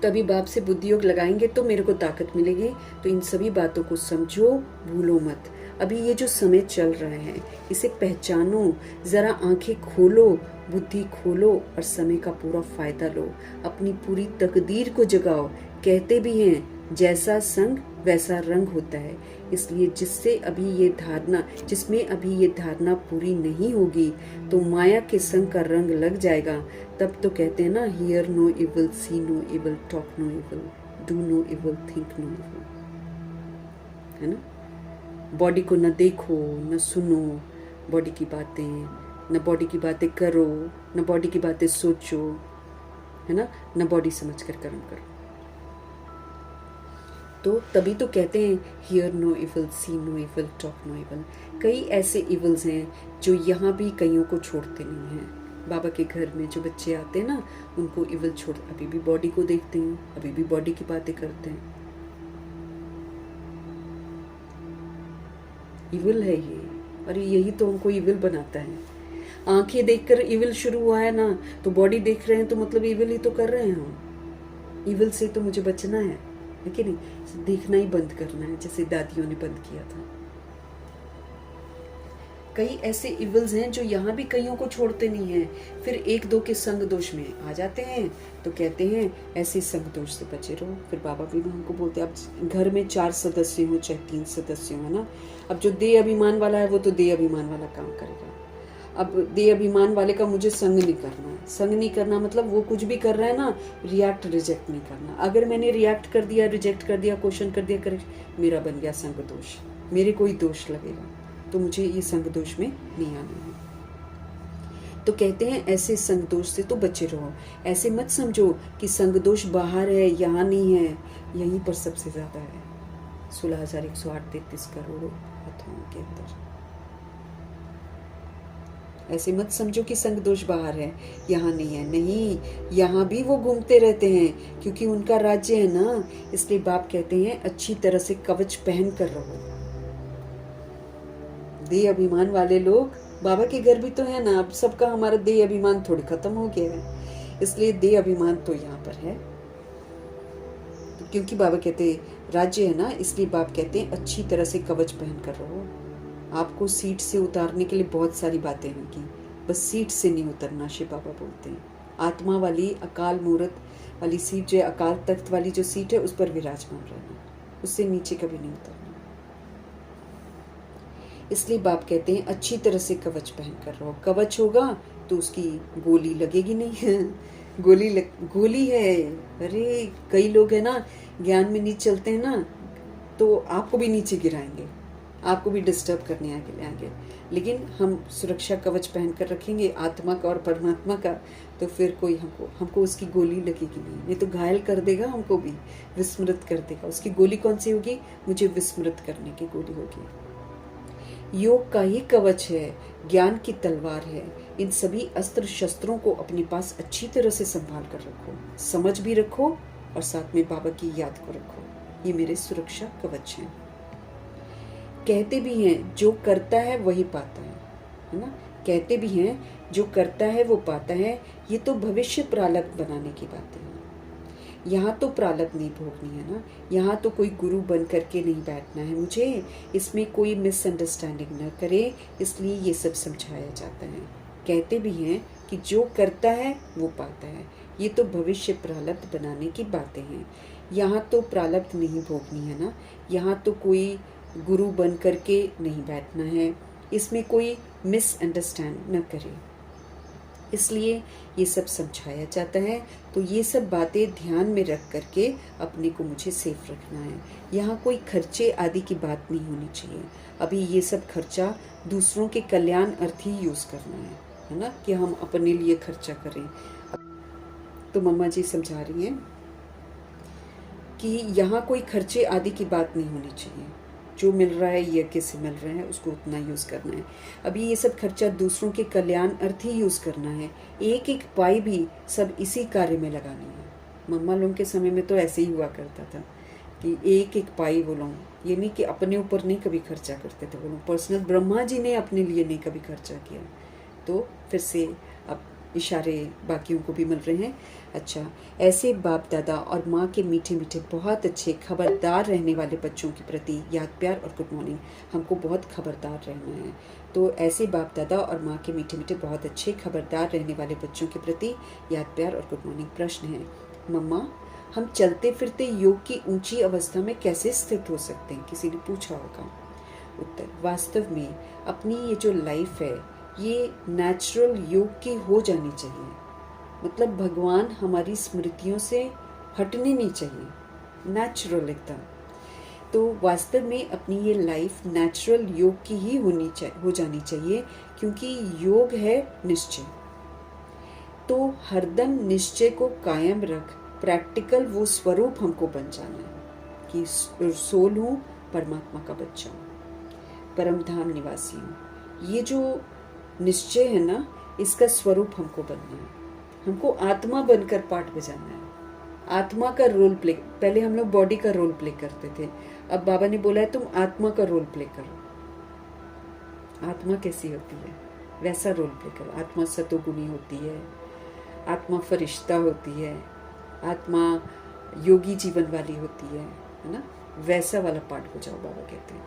तो अभी बाप से बुद्धि योग लगाएंगे तो मेरे को ताकत मिलेगी। तो इन सभी बातों को समझो, भूलो मत। अभी ये जो समय चल रहे हैं इसे पहचानो, ज़रा आंखें खोलो, बुद्धि खोलो और समय का पूरा फायदा लो, अपनी पूरी तकदीर को जगाओ। कहते भी हैं जैसा संग वैसा रंग होता है, इसलिए जिसमें अभी ये धारणा पूरी नहीं होगी तो माया के संग का रंग लग जाएगा। तब तो कहते हैं ना, hear no evil, see no evil, talk no evil, do no evil, think no evil, है ना। बॉडी को न देखो, न सुनो बॉडी की बातें, न बॉडी की बातें करो, न बॉडी की बातें सोचो, है ना, न बॉडी समझ कर कर्म करो। तो तभी तो कहते हैं hear no evil, see no evil, talk no evil. कई ऐसे इविल्स हैं जो यहाँ भी कईयों को छोड़ते नहीं हैं। बाबा के घर में जो बच्चे आते हैं ना, उनको इविल छोड़, अभी भी बॉडी को देखते हैं, अभी भी बॉडी की बातें करते हैं। इविल है ये, और यही तो हमको इविल बनाता है। आंखें देखकर इविल शुरू हुआ है ना, तो बॉडी देख रहे हैं तो मतलब इविल ही तो कर रहे हैं हम। इविल से तो मुझे बचना है कि नहीं, देखना ही बंद करना है, जैसे दादियों ने बंद किया था। कई ऐसे इविल्स हैं जो यहाँ भी कईयों को छोड़ते नहीं हैं, फिर एक दो के संग दोष में आ जाते हैं, तो कहते हैं ऐसे संग दोष से बचे रहो। फिर बाबा भी हमको बोलते हैं, अब घर में 4 सदस्य हो चाहे 3 सदस्य हो, है ना, अब जो देह अभिमान वाला है वो तो देह अभिमान वाला काम करेगा। अब देह अभिमान वाले का मुझे संग नहीं करना है। संग नहीं करना मतलब वो कुछ भी कर रहा है ना, रिएक्ट रिजेक्ट नहीं करना। अगर मैंने रिएक्ट कर दिया, रिजेक्ट कर दिया, क्वेश्चन कर दिया, करेक्ट, मेरा बन गया संग दोष, मेरे कोई दोष लगेगा, तो मुझे ये संग दोष में नहीं आना है। तो कहते हैं ऐसे संग दोष से तो बचे रहो। ऐसे मत समझो कि संग दोष बाहर है, यहाँ नहीं है, यहीं पर सबसे ज्यादा है। 16,108.33 करोड़ आत्माओं के अंदर। ऐसे मत समझो कि संग दोष बाहर है, यहाँ नहीं है। नहीं, यहाँ भी वो घूमते रहते हैं, क्योंकि उनका राज्य है ना। इसलिए बाप कहते हैं अच्छी तरह से कवच पहन कर रहो। देह अभिमान वाले लोग, बाबा के घर भी तो है ना, अब सबका हमारा देह अभिमान थोड़ी खत्म हो गया है, इसलिए देह अभिमान तो यहाँ पर है। तो क्योंकि बाबा कहते हैं राज्य है ना, इसलिए बाप कहते हैं अच्छी तरह से कवच पहन कर रहो। आपको सीट से उतारने के लिए बहुत सारी बातें होंगी, बस सीट से नहीं उतरना। शिव बाबा बोलते हैं आत्मा वाली अकाल मूर्त वाली सीट, जो अकाल तख्त वाली जो सीट है, उस पर विराजमान रहना, उससे नीचे कभी नहीं उतरना। इसलिए बाप कहते हैं अच्छी तरह से कवच पहन कर रहो। कवच होगा तो उसकी गोली लगेगी नहीं, गोली है। अरे कई लोग है ना, ज्ञान में नीचे चलते हैं ना, तो आपको भी नीचे गिराएंगे, आपको भी डिस्टर्ब करने आगे। लेकिन हम सुरक्षा कवच पहन कर रखेंगे आत्मा का और परमात्मा का, तो फिर कोई हमको उसकी गोली लगेगी नहीं तो घायल कर देगा, हमको भी विस्मृत कर देगा। उसकी गोली कौन सी होगी? मुझे विस्मृत करने की गोली होगी। योग का ही कवच है, ज्ञान की तलवार है। इन सभी अस्त्र शस्त्रों को अपने पास अच्छी तरह से संभाल कर रखो, समझ भी रखो और साथ में बाबा की याद को रखो। ये मेरे सुरक्षा कवच हैं। कहते भी हैं जो करता है वही पाता है ना? कहते भी हैं जो करता है वो पाता है। ये तो भविष्य प्रारब्ध बनाने की बातें हैं। यहाँ तो प्रारब्ध नहीं भोगनी है ना, यहाँ तो कोई गुरु बन करके नहीं बैठना है मुझे, इसमें कोई मिसअंडरस्टैंडिंग न करे, इसलिए ये सब समझाया जाता है। कहते भी हैं कि जो करता है वो पाता है। ये तो भविष्य प्रारब्ध बनाने की बातें हैं। यहाँ तो प्रारब्ध नहीं भोगनी है ना, यहाँ तो कोई गुरु बन करके नहीं बैठना है, इसमें कोई मिसअंडरस्टैंड न करे, इसलिए ये सब समझाया जाता है। तो ये सब बातें ध्यान में रख करके अपने को मुझे सेफ रखना है। यहाँ कोई खर्चे आदि की बात नहीं होनी चाहिए। अभी ये सब खर्चा दूसरों के कल्याण अर्थ ही यूज़ करना है ना, कि हम अपने लिए खर्चा करें। तो मम्मा जी समझा रही हैं कि यहाँ कोई खर्चे आदि की बात नहीं होनी चाहिए। जो मिल रहा है यज्ञ से मिल रहा है उसको उतना यूज़ करना है। अभी ये सब खर्चा दूसरों के कल्याण अर्थ ही यूज़ करना है। एक एक पाई भी सब इसी कार्य में लगानी है। मम्मा लोगों के समय में तो ऐसे ही हुआ करता था कि एक एक पाई वो लोग, ये नहीं कि अपने ऊपर नहीं कभी खर्चा करते थे वो लोग। पर्सनल ब्रह्मा जी ने अपने लिए नहीं कभी खर्चा किया। तो फिर से अब इशारे बाकियों को भी मिल रहे हैं। अच्छा, ऐसे बाप दादा और माँ के मीठे मीठे बहुत अच्छे खबरदार रहने वाले बच्चों के प्रति याद प्यार और गुड मॉर्निंग। हमको बहुत खबरदार रहना है। तो ऐसे बाप दादा और माँ के मीठे मीठे बहुत अच्छे खबरदार रहने वाले बच्चों के प्रति याद प्यार और गुड मॉर्निंग। प्रश्न है, मम्मा हम चलते फिरते योग की ऊंची अवस्था में कैसे स्थित हो सकते हैं? किसी ने पूछा होगा। उत्तर, वास्तव में अपनी ये जो लाइफ है ये नेचुरल योग की हो जानी चाहिए। मतलब भगवान हमारी स्मृतियों से हटने नहीं चाहिए, नेचुरल एकदम। तो वास्तव में अपनी ये लाइफ नेचुरल योग की ही हो जानी चाहिए, क्योंकि योग है निश्चय। तो हरदम निश्चय को कायम रख प्रैक्टिकल वो स्वरूप हमको बन जाना है कि सोल हूँ, परमात्मा का बच्चा हूँ, परम धाम निवासी हूँ। ये जो निश्चय है ना, इसका स्वरूप हमको बनना है। हमको आत्मा बनकर पाठ बजाना है। आत्मा का रोल प्ले। पहले हम लोग बॉडी का रोल प्ले करते थे, अब बाबा ने बोला है तुम आत्मा का रोल प्ले करो। आत्मा कैसी होती है वैसा रोल प्ले करो। आत्मा सतोगुणी होती है, आत्मा फरिश्ता होती है, आत्मा योगी जीवन वाली होती है ना, वैसा वाला पाठ बजाओ, बाबा कहते हैं।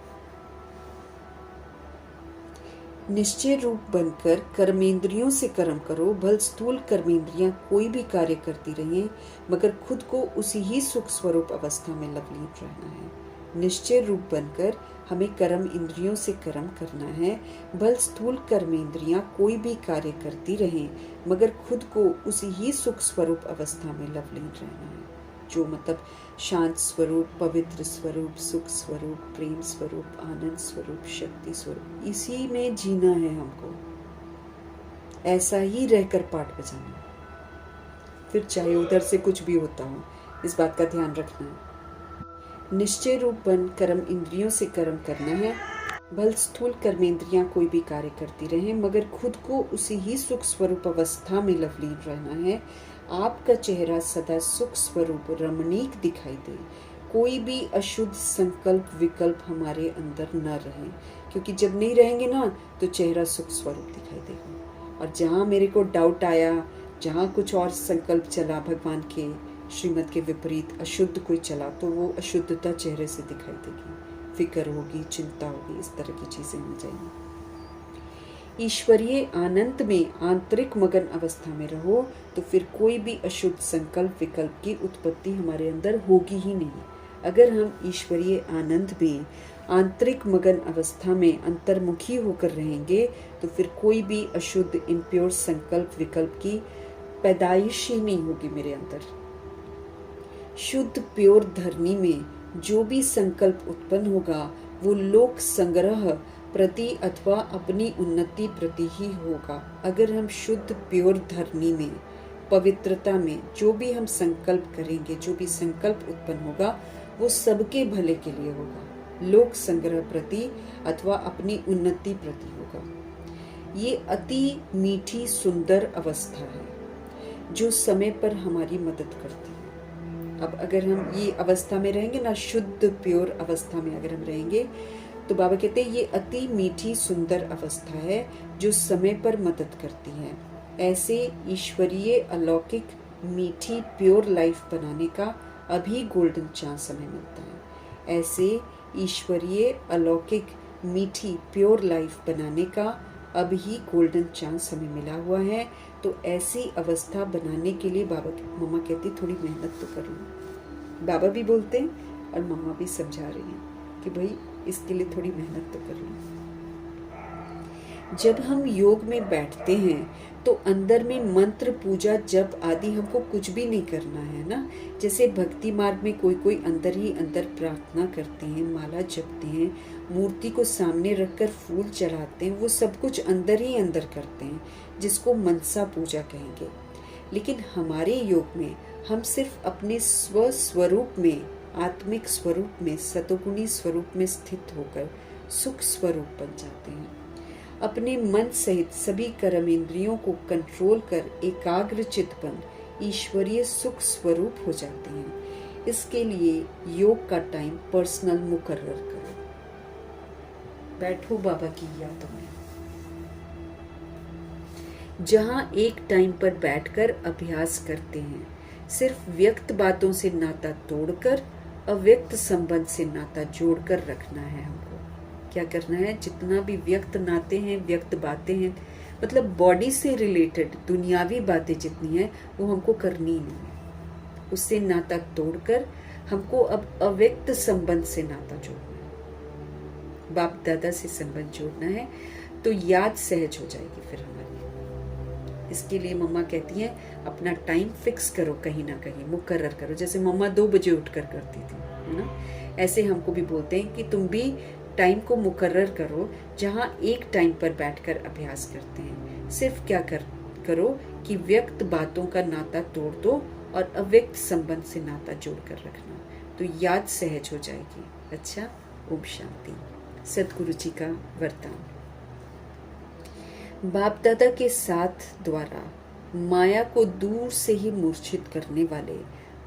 निश्चय रूप बनकर कर्मेंद्रियों से कर्म करो, भल स्थूल कर्मेंद्रियां कोई भी कार्य करती रहें, मगर खुद को उसी ही सुख स्वरूप अवस्था में लवलीन रहना है। निश्चय रूप बनकर हमें कर्म इंद्रियों से कर्म करना है। भल स्थूल कर्मेंद्रियां कोई भी कार्य करती रहें, मगर खुद को उसी ही सुख स्वरूप अवस्था में लवलीन रहना है। जो मतलब शांत स्वरूप, पवित्र स्वरूप, सुख स्वरूप, प्रेम स्वरूप, आनंद स्वरूप, शक्ति स्वरूप, इसी में जीना है हमको। ऐसा ही रहकर पाठ बजाना, फिर चाहे उधर से कुछ भी होता हो, इस बात का ध्यान रखना है। निश्चय रूप बन कर्म इंद्रियों से कर्म करना है। भल स्थूल कर्मेंद्रियां कोई भी कार्य करती रहें, मगर खुद को उसी ही सुख स्वरूप अवस्था में लवलीन रहना है। आपका चेहरा सदा सुख स्वरूप रमणीक दिखाई दे। कोई भी अशुद्ध संकल्प विकल्प हमारे अंदर न रहे, क्योंकि जब नहीं रहेंगे ना तो चेहरा सुख स्वरूप दिखाई देगा। और जहाँ मेरे को डाउट आया, जहाँ कुछ और संकल्प चला भगवान के श्रीमत के विपरीत अशुद्ध कोई चला, तो वो अशुद्धता चेहरे से दिखाई देगी। फिक्र होगी, चिंता होगी, इस तरह की चीज़ें हो जाएंगी। ईश्वरीय आनंद में आंतरिक मगन अवस्था में रहो, तो फिर कोई भी अशुद्ध संकल्प विकल्प की उत्पत्ति हमारे अंदर होगी ही नहीं। अगर हम ईश्वरीय आनंद में आंतरिक मगन अवस्था में अंतर्मुखी होकर रहेंगे, तो फिर कोई भी अशुद्ध इम्प्योर संकल्प विकल्प की पैदाइश ही नहीं होगी मेरे अंदर। शुद्ध प्योर धरनी में जो भी संकल्प उत्पन्न होगा वो लोक संग्रह प्रति अथवा अपनी उन्नति प्रति ही होगा। अगर हम शुद्ध प्योर धरनी में, पवित्रता में जो भी हम संकल्प करेंगे, जो भी संकल्प उत्पन्न होगा वो सबके भले के लिए होगा, लोक संग्रह प्रति अथवा अपनी उन्नति प्रति होगा। ये अति मीठी सुंदर अवस्था है जो समय पर हमारी मदद करती है। अब अगर हम ये अवस्था में रहेंगे ना, शुद्ध प्योर अवस्था में अगर हम रहेंगे तो बाबा कहते हैं ये अति मीठी सुंदर अवस्था है जो समय पर मदद करती है। ऐसे ईश्वरीय अलौकिक मीठी प्योर लाइफ बनाने का अभी गोल्डन चांस हमें मिलता है। ऐसे ईश्वरीय अलौकिक मीठी प्योर लाइफ बनाने का अब ही गोल्डन चांस हमें मिला हुआ है। तो ऐसी अवस्था बनाने के लिए मम्मा कहती थोड़ी मेहनत तो करो। बाबा भी बोलते हैं और मम्मा भी समझा रही हैं कि भाई इसके लिए थोड़ी मेहनत तो करो। जब हम योग में बैठते हैं तो अंदर में मंत्र पूजा जप आदि हमको कुछ भी नहीं करना है ना। जैसे भक्ति मार्ग में कोई अंदर ही अंदर प्रार्थना करते हैं, माला जपते हैं, मूर्ति को सामने रखकर फूल चढ़ाते हैं, वो सब कुछ अंदर ही अंदर करते हैं जिसको मनसा पूजा कहेंगे। लेकिन हमारे योग में हम सिर्फ अपने स्वस्वरूप में, आत्मिक स्वरूप में, सतोगुणी स्वरूप में स्थित होकर सुख स्वरूप बन जाते हैं। अपने मन सहित सभी कर्मेंद्रियों को कंट्रोल कर एकाग्र चित्त बन ईश्वरीय सुख स्वरूप हो जाते हैं। इसके लिए योग का टाइम पर्सनल मुकर्रर करो। बैठो बाबा की यादों में, जहां एक टाइम पर बैठकर अभ्यास करते हैं। सिर्फ व्यक्त बातों से नाता तोड़कर अव्यक्त संबंध से नाता जोड़कर रखना है। हमको क्या करना है, जितना भी व्यक्त नाते हैं, व्यक्त बातें हैं, मतलब बॉडी से रिलेटेड दुनियावी बातें जितनी हैं वो हमको करनी नहीं है। उससे नाता तोड़कर हमको अब अव्यक्त संबंध से नाता जोड़ना है, बाप दादा से संबंध जोड़ना है। तो याद सहज हो जाएगी फिर हमारी। इसके लिए मम्मा कहती हैं अपना टाइम फिक्स करो, कहीं ना कहीं मुकर्रर करो। जैसे मम्मा 2 बजे उठकर करती थी, है ना, ऐसे हमको भी बोलते हैं कि तुम भी टाइम को मुकर्रर करो जहां एक टाइम पर बैठकर अभ्यास करते हैं। सिर्फ क्या करो कि व्यक्त बातों का नाता तोड़ दो और अव्यक्त संबंध से नाता जोड़कर रखना, तो याद सहज हो जाएगी। अच्छा, ओम शांति। सद्गुरु जी का वरदान। बाप दादा के साथ द्वारा माया को दूर से ही मूर्छित करने वाले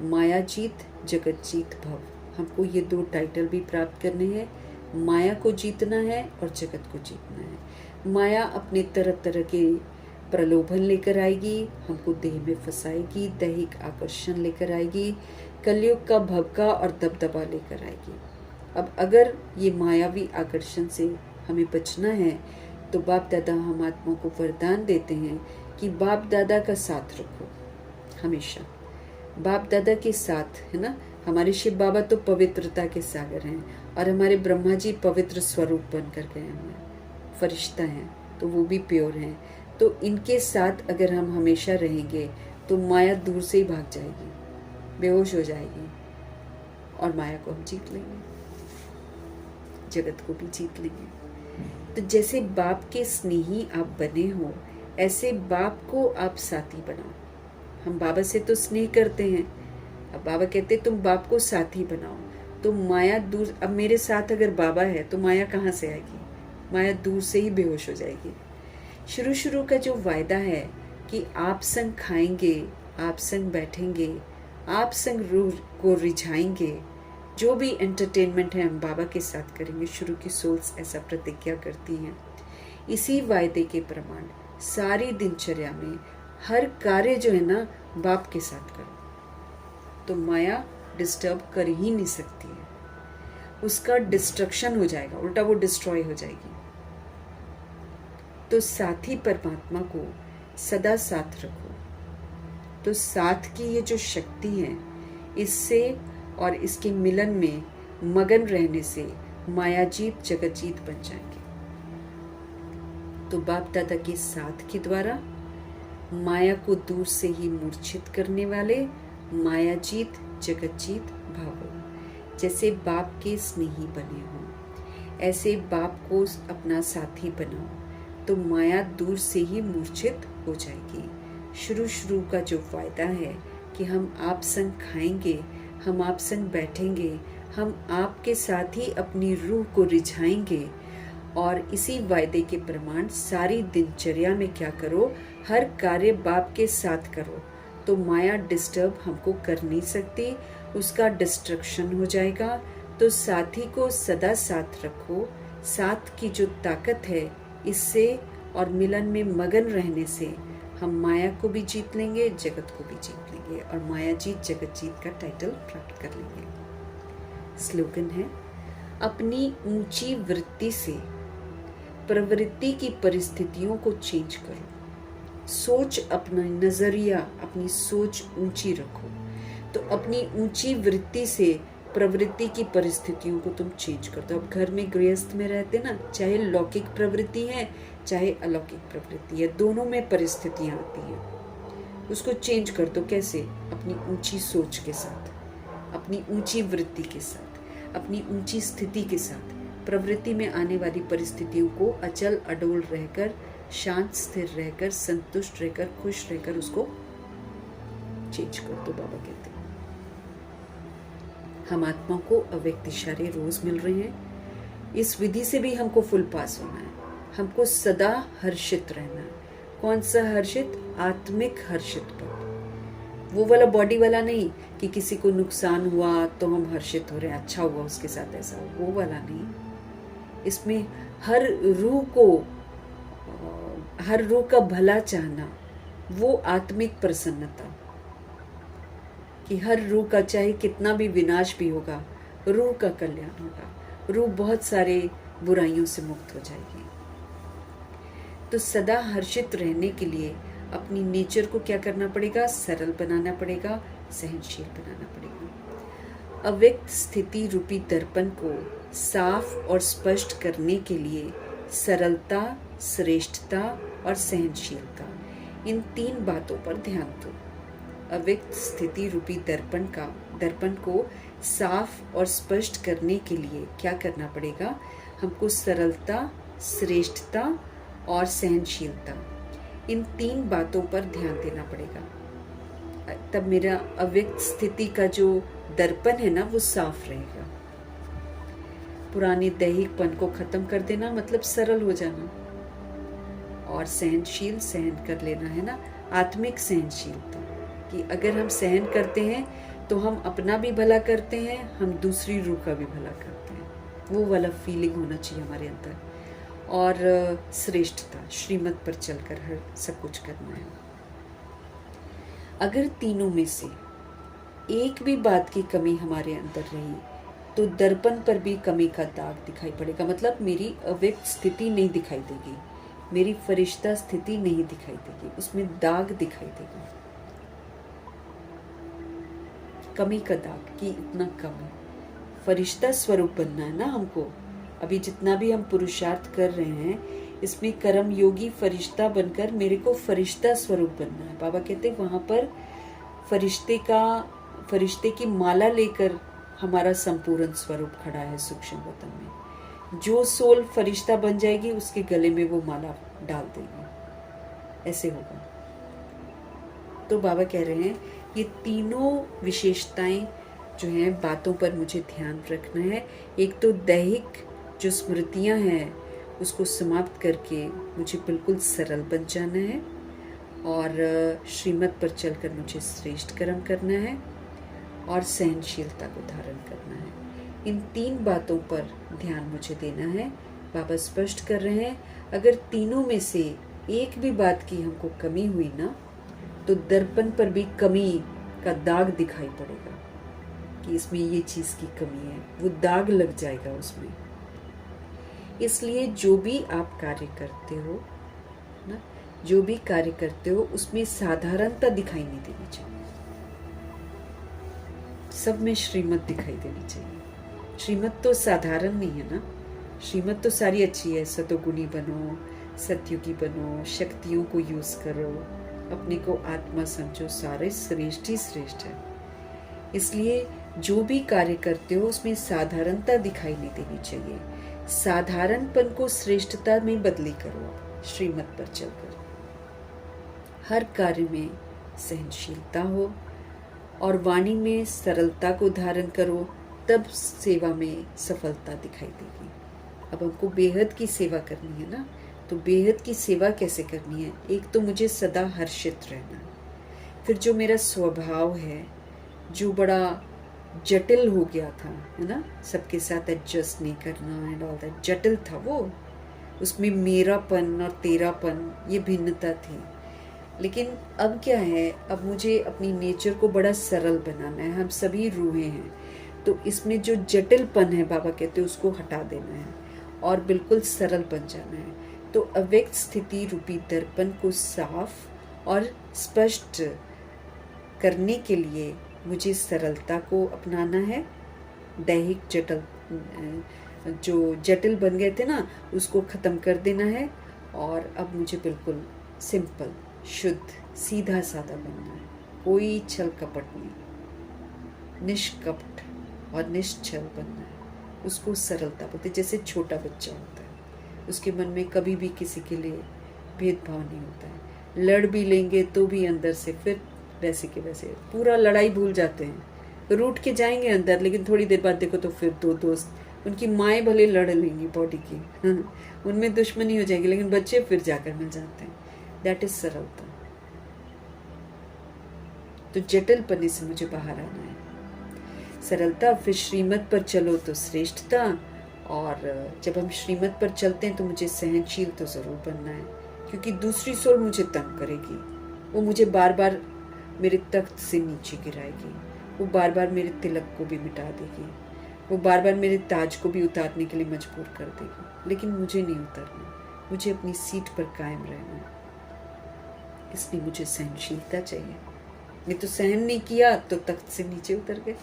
मायाजीत जगतजीत भव। हमको ये 2 टाइटल भी प्राप्त करने हैं। माया को जीतना है और जगत को जीतना है। माया अपने तरह तरह के प्रलोभन लेकर आएगी, हमको देह में फंसाएगी, दैहिक आकर्षण लेकर आएगी, कलयुग का भवका और दबदबा लेकर आएगी। अब अगर ये मायावी आकर्षण से हमें बचना है तो बाप दादा हम आत्मा को वरदान देते हैं कि बाप दादा का साथ रखो हमेशा। बाप दादा के साथ, है ना। हमारे शिव बाबा तो पवित्रता के सागर हैं और हमारे ब्रह्मा जी पवित्र स्वरूप बनकर गए हैं, फरिश्ता हैं, तो वो भी प्योर हैं। तो इनके साथ अगर हम हमेशा रहेंगे तो माया दूर से ही भाग जाएगी, बेहोश हो जाएगी और माया को हम जीत लेंगे, जगत को भी जीत लेंगे। तो जैसे बाप के स्नेही आप बने हो, ऐसे बाप को आप साथी बनाओ। हम बाबा से तो स्नेह करते हैं, अब बाबा कहते तुम बाप को साथी बनाओ, तो माया दूर। अब मेरे साथ अगर बाबा है तो माया कहाँ से आएगी, माया दूर से ही बेहोश हो जाएगी। शुरू का जो वायदा है कि आप संग खाएंगे, आप संग बैठेंगे, आप संग रूह को रिझाएंगे, जो भी एंटरटेनमेंट है हम बाबा के साथ करेंगे। शुरू की सोल्स ऐसा प्रतिज्ञा करती हैं। इसी वायदे के प्रमाण सारी दिनचर्या में हर कार्य जो है ना बाप के साथ करो, तो माया डिस्टर्ब कर ही नहीं सकती है, उसका डिस्ट्रक्शन हो जाएगा, उल्टा वो डिस्ट्रॉय हो जाएगी। तो साथी परमात्मा को सदा साथ रखो। तो साथ की ये जो शक्ति है, इससे और इसके मिलन में मगन रहने से मायाजीत जगतजीत बन जाएंगे। तो बाप दादा के साथ के द्वारा माया को दूर से ही मूर्छित करने वाले मायाजीत जगतजीत भावो। जैसे बाप के स्नेही बने हों, ऐसे बाप को अपना साथी बनाओ तो माया दूर से ही मूर्छित हो जाएगी। शुरू शुरू का जो वायदा है कि हम आप संग खाएंगे, हम आप संग बैठेंगे, हम आपके साथ ही अपनी रूह को रिझाएंगे, और इसी वायदे के प्रमाण सारी दिनचर्या में क्या करो, हर कार्य बाप के साथ करो, तो माया डिस्टर्ब हमको कर नहीं सकती, उसका डिस्ट्रक्शन हो जाएगा। तो साथी को सदा साथ रखो। साथ की जो ताकत है, इससे और मिलन में मगन रहने से हम माया को भी जीत लेंगे, जगत को भी जीत लेंगे, और माया जीत जगत जीत का टाइटल प्राप्त कर लेंगे। स्लोगन है, अपनी ऊंची वृत्ति से प्रवृत्ति की परिस्थितियों को चेंज करो। सोच, अपना नजरिया, अपनी सोच ऊंची रखो। तो अपनी ऊंची वृत्ति से प्रवृत्ति की परिस्थितियों को तुम चेंज कर दो। अब घर में गृहस्थ में रहते ना, चाहे लौकिक प्रवृत्ति है चाहे अलौकिक प्रवृत्ति है, दोनों में परिस्थितियां आती हैं, उसको चेंज कर दो। कैसे? अपनी ऊंची सोच के साथ, अपनी ऊंची वृत्ति के साथ, अपनी ऊंची स्थिति के साथ प्रवृत्ति में आने वाली परिस्थितियों को अचल अडोल रहकर, शांत स्थिर रहकर, संतुष्ट रहकर, खुश रहकर उसको चेंज कर दो। बाबा कहते हैं हम आत्मा को अव्यक्त इशारे रोज मिल रहे हैं। इस विधि से भी हमको फुल पास होना है। हमको सदा हर्षित रहना है। कौन सा हर्षित? आत्मिक हर्षित पर, वो वाला बॉडी वाला नहीं कि किसी को नुकसान हुआ तो हम हर्षित हो रहे हैं, अच्छा हुआ उसके साथ ऐसा, वो वाला नहीं। इसमें हर रूह का भला चाहना, वो आत्मिक प्रसन्नता कि हर रूह का चाहे कितना भी विनाश भी होगा, रूह का कल्याण होगा, रूह बहुत सारे बुराइयों से मुक्त हो जाएगी। तो सदा हर्षित रहने के लिए अपनी नेचर को क्या करना पड़ेगा? सरल बनाना पड़ेगा, सहनशील बनाना पड़ेगा। अव्यक्त स्थिति रूपी दर्पण को साफ और स्पष्ट करने के लिए सरलता, श्रेष्ठता और सहनशीलता, इन 3 बातों पर ध्यान दो। अव्यक्त स्थिति रूपी दर्पण को साफ और स्पष्ट करने के लिए क्या करना पड़ेगा? हमको सरलता, श्रेष्ठता और सहनशीलता, इन 3 बातों पर ध्यान देना पड़ेगा। तब मेरा अव्यक्त स्थिति का जो दर्पण है ना, वो साफ रहेगा। पुराने दैहिकपन को खत्म कर देना मतलब सरल हो जाना, और सहनशील, सहन कर लेना है ना, आत्मिक सहनशीलता, कि अगर हम सहन करते हैं तो हम अपना भी भला करते हैं, हम दूसरी रूह का भी भला करते हैं, वो वाला फीलिंग होना चाहिए हमारे अंदर। और श्रेष्ठता, श्रीमत पर चलकर हर सब कुछ करना है। अगर तीनों में से एक भी बात की कमी हमारे अंदर रही तो दर्पण पर भी कमी का दाग दिखाई पड़ेगा। मतलब मेरी अव्यक्त स्थिति नहीं दिखाई देगी, मेरी फरिश्ता स्थिति नहीं दिखाई देगी, उसमें दाग दिखाई देगा, कमी का दाग कि इतना कम है। फरिश्ता स्वरूप बनना है ना हमको। अभी जितना भी हम पुरुषार्थ कर रहे हैं, इसमें कर्म योगी फरिश्ता बनकर मेरे को फरिश्ता स्वरूप बनना है। बाबा कहते हैं वहां पर फरिश्ते की माला लेकर हमारा संपूर्ण स्वरूप खड़ा है सूक्ष्म वतन में। जो सोल फरिश्ता बन जाएगी उसके गले में वो माला डाल देंगे, ऐसे होगा। तो बाबा कह रहे हैं ये तीनों विशेषताएं जो हैं, बातों पर मुझे ध्यान रखना है। एक तो दैहिक जो स्मृतियां हैं उसको समाप्त करके मुझे बिल्कुल सरल बन जाना है, और श्रीमत पर चलकर मुझे श्रेष्ठ कर्म करना है, और सहनशीलता को धारण करना है। इन 3 बातों पर ध्यान मुझे देना है। बाबा स्पष्ट कर रहे हैं अगर तीनों में से एक भी बात की हमको कमी हुई ना, तो दर्पण पर भी कमी का दाग दिखाई पड़ेगा कि इसमें ये चीज की कमी है, वो दाग लग जाएगा उसमें। इसलिए जो भी आप कार्य करते हो ना, जो भी कार्य करते हो उसमें साधारणता दिखाई नहीं देनी चाहिए, सब में श्रीमत दिखाई देनी चाहिए। श्रीमत तो साधारण नहीं है ना, श्रीमत तो सारी अच्छी है। सतोगुणी बनो, सतयुगी बनो, शक्तियों को यूज करो, अपने को आत्मा समझो, सारे श्रेष्ठ ही श्रेष्ठ है। इसलिए जो भी कार्य करते हो उसमें साधारणता दिखाई नहीं देनी चाहिए। साधारणपन को श्रेष्ठता में बदली करो। श्रीमत पर चलकर हर कार्य में सहनशीलता हो और वाणी में सरलता को धारण करो, तब सेवा में सफलता दिखाई देगी। अब हमको बेहद की सेवा करनी है ना, तो बेहद की सेवा कैसे करनी है? एक तो मुझे सदा हर्षित रहना है, फिर जो मेरा स्वभाव है जो बड़ा जटिल हो गया था, है ना, सबके साथ एडजस्ट नहीं करना एंड ऑल दैट, जटिल था वो, उसमें मेरापन और तेरापन ये भिन्नता थी। लेकिन अब क्या है, अब मुझे अपनी नेचर को बड़ा सरल बनाना है। हम सभी रूहें हैं, तो इसमें जो जटिलपन है बाबा कहते हैं उसको हटा देना है और बिल्कुल सरल बन जाना है। तो अव्यक्त स्थिति रूपी दर्पण को साफ और स्पष्ट करने के लिए मुझे सरलता को अपनाना है। दैहिक जो जटिल बन गए थे ना, उसको ख़त्म कर देना है और अब मुझे बिल्कुल सिंपल, शुद्ध, सीधा साधा बनना है। कोई छल कपट नहीं, निष्कपट और निश्चल बनना है। उसको सरलता बोलते, जैसे छोटा बच्चा होता है, उसके मन में कभी भी किसी के लिए भेदभाव नहीं होता है। लड़ भी लेंगे तो भी अंदर से फिर वैसे के वैसे पूरा लड़ाई भूल जाते हैं, रूठ के जाएंगे अंदर, लेकिन थोड़ी देर बाद देखो तो फिर दो दोस्त, उनकी माएँ भले लड़ लेंगी बॉडी की, उनमें दुश्मनी हो जाएगी, लेकिन बच्चे फिर जाकर मिल जाते हैं। दैट इज सरलता। तो जटिलपने से मुझे बाहर आना है, सरलता। फिर श्रीमत पर चलो तो श्रेष्ठता, और जब हम श्रीमत पर चलते हैं तो मुझे सहनशील तो जरूर बनना है, क्योंकि दूसरी सोल मुझे तंग करेगी, वो मुझे बार बार मेरे तख्त से नीचे गिराएगी, वो बार बार मेरे तिलक को भी मिटा देगी, वो बार बार मेरे ताज को भी उतारने के लिए मजबूर कर देगी। लेकिन मुझे नहीं उतरना, मुझे अपनी सीट पर कायम रहना है। इसलिए मुझे सहनशीलता चाहिए। नहीं तो सहन नहीं किया तो तख्त से नीचे उतर गए।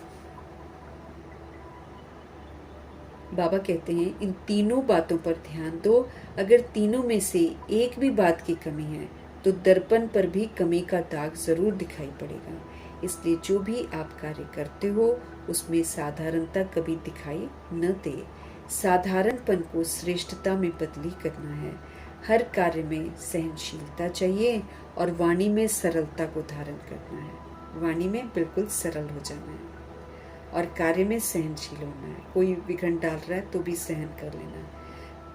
बाबा कहते हैं इन तीनों बातों पर ध्यान दो। अगर तीनों में से एक भी बात की कमी है तो दर्पण पर भी कमी का दाग जरूर दिखाई पड़ेगा। इसलिए जो भी आप कार्य करते हो उसमें साधारणता कभी दिखाई न दे। साधारणपन को श्रेष्ठता में बदली करना है। हर कार्य में सहनशीलता चाहिए और वाणी में सरलता को धारण करना है। वाणी में बिल्कुल सरल हो जाना है और कार्य में सहनशील होना है। कोई विघ्न डाल रहा है तो भी सहन कर लेना,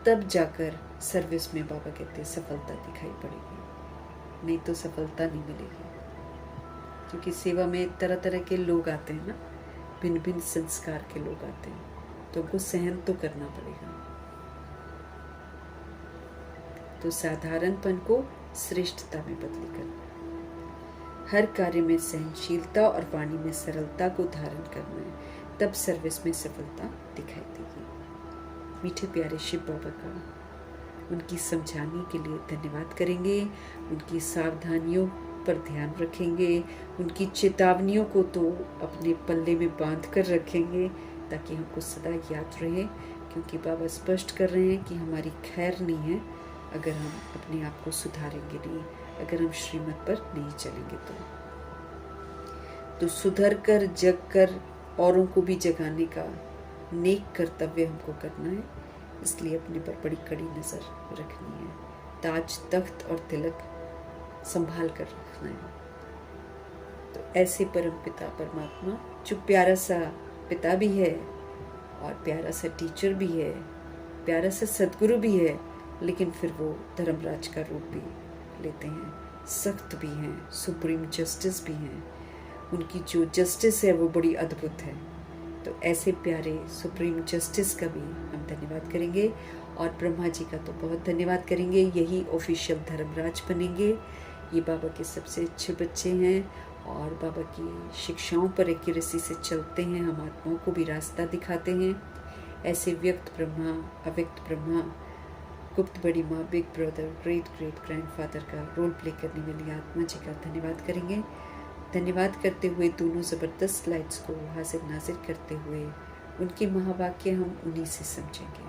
तब जाकर सर्विस में बाबा कहते हैं सफलता दिखाई पड़ेगी, नहीं तो सफलता नहीं मिलेगी। क्योंकि सेवा में तरह तरह के लोग आते हैं ना, भिन्न भिन्न संस्कार के लोग आते हैं, तो उनको सहन तो करना पड़ेगा। तो साधारणपन को श्रेष्ठता में बदली करना, हर कार्य में सहनशीलता और वाणी में सरलता को धारण करना है, तब सर्विस में सफलता दिखाई देगी। मीठे प्यारे शिव बाबा का उनकी समझाने के लिए धन्यवाद करेंगे। उनकी सावधानियों पर ध्यान रखेंगे, उनकी चेतावनियों को तो अपने पल्ले में बांध कर रखेंगे ताकि हमको सदा याद रहे। क्योंकि बाबा स्पष्ट कर रहे हैं कि हमारी खैर नहीं है अगर हम अपने आप को सुधारेंगे नहीं, अगर हम श्रीमत पर नहीं चलेंगे तो सुधर कर जग कर औरों को भी जगाने का नेक कर्तव्य हमको करना है। इसलिए अपने पर बड़ी कड़ी नज़र रखनी है, ताज तख्त और तिलक संभाल कर रखना है। तो ऐसे परम पिता परमात्मा जो प्यारा सा पिता भी है और प्यारा सा टीचर भी है, प्यारा सा सदगुरु भी है, लेकिन फिर वो धर्मराज का रूप भी लेते हैं, सख्त भी हैं, सुप्रीम जस्टिस भी हैं। उनकी जो जस्टिस है वो बड़ी अद्भुत है। तो ऐसे प्यारे सुप्रीम जस्टिस का भी हम धन्यवाद करेंगे और ब्रह्मा जी का तो बहुत धन्यवाद करेंगे। यही ऑफिशियल धर्मराज बनेंगे। ये बाबा के सबसे अच्छे बच्चे हैं और बाबा की शिक्षाओं पर एक्यूरेसी से चलते हैं, हम आत्माओं को भी रास्ता दिखाते हैं। ऐसे व्यक्त ब्रह्मा, अव्यक्त ब्रह्मा, गुप्त बड़ी माँ, big brother, great great grandfather का रोल प्ले करने वाली आत्मा जी का धन्यवाद करेंगे। धन्यवाद करते हुए दोनों ज़बरदस्त स्लाइड्स को हाजिर नाजिर करते हुए उनके महावाक्य हम उन्हीं से समझेंगे।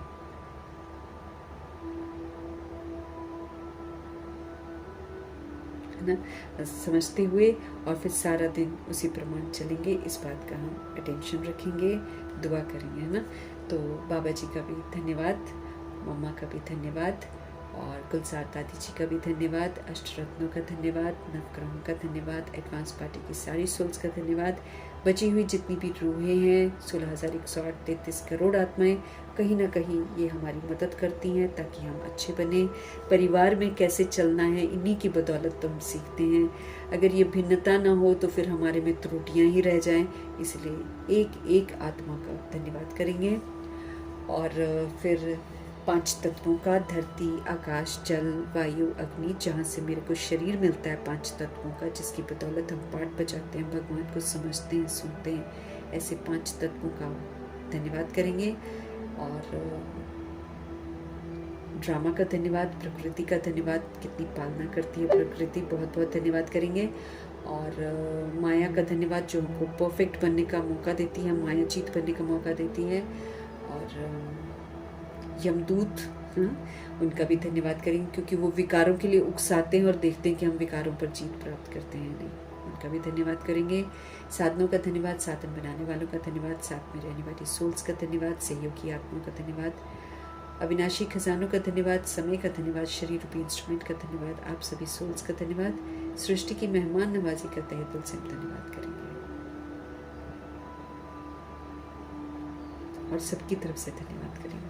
है ना, समझते हुए, और फिर सारा दिन उसी प्रमाण चलेंगे। इस बात का हम अटेंशन रखेंगे, दुआ करेंगे, है ना। तो बाबा जी का भी धन्यवाद, मम्मा का भी धन्यवाद, और गुलजार दादी जी का भी धन्यवाद, अष्टरत्नों का धन्यवाद, नवग्रहों का धन्यवाद, एडवांस पार्टी की सारी सोल्स का धन्यवाद, बची हुई जितनी भी रूहें हैं, 16,133 करोड़ आत्माएं, कहीं ना कहीं ये हमारी मदद करती हैं ताकि हम अच्छे बने। परिवार में कैसे चलना है, इन्हीं की बदौलत तो हम सीखते हैं। अगर ये भिन्नता ना हो तो फिर हमारे में त्रुटियाँ ही रह जाएं। इसलिए एक एक आत्मा का धन्यवाद करेंगे। और फिर 5 तत्वों का, धरती, आकाश, जल, वायु, अग्नि, जहाँ से मेरे को शरीर मिलता है 5 तत्वों का, जिसकी बदौलत हम पाठ बजाते हैं, भगवान को समझते हैं, सुनते हैं, ऐसे 5 तत्वों का धन्यवाद करेंगे। और ड्रामा का धन्यवाद, प्रकृति का धन्यवाद, कितनी पालना करती है प्रकृति, बहुत बहुत धन्यवाद करेंगे। और माया का धन्यवाद, जो हमको परफेक्ट बनने का मौका देती है, मायाजीत बनने का मौका देती है। और यमदूत, उनका भी धन्यवाद करेंगे, क्योंकि वो विकारों के लिए उकसाते हैं और देखते हैं कि हम विकारों पर जीत प्राप्त करते हैं नहीं। उनका भी धन्यवाद करेंगे। साधनों का धन्यवाद, साधन बनाने वालों का धन्यवाद, साथ में रहने वाली सोल्स का धन्यवाद, सहयोगी आत्माओं का धन्यवाद, अविनाशी खजानों का धन्यवाद, समय का धन्यवाद, शरीर रूपी इंस्ट्रूमेंट का धन्यवाद, आप सभी सोल्स का धन्यवाद, सृष्टि की मेहमान नवाजी का तहे दिल से हम धन्यवाद करेंगे, और सबकी तरफ से धन्यवाद करेंगे।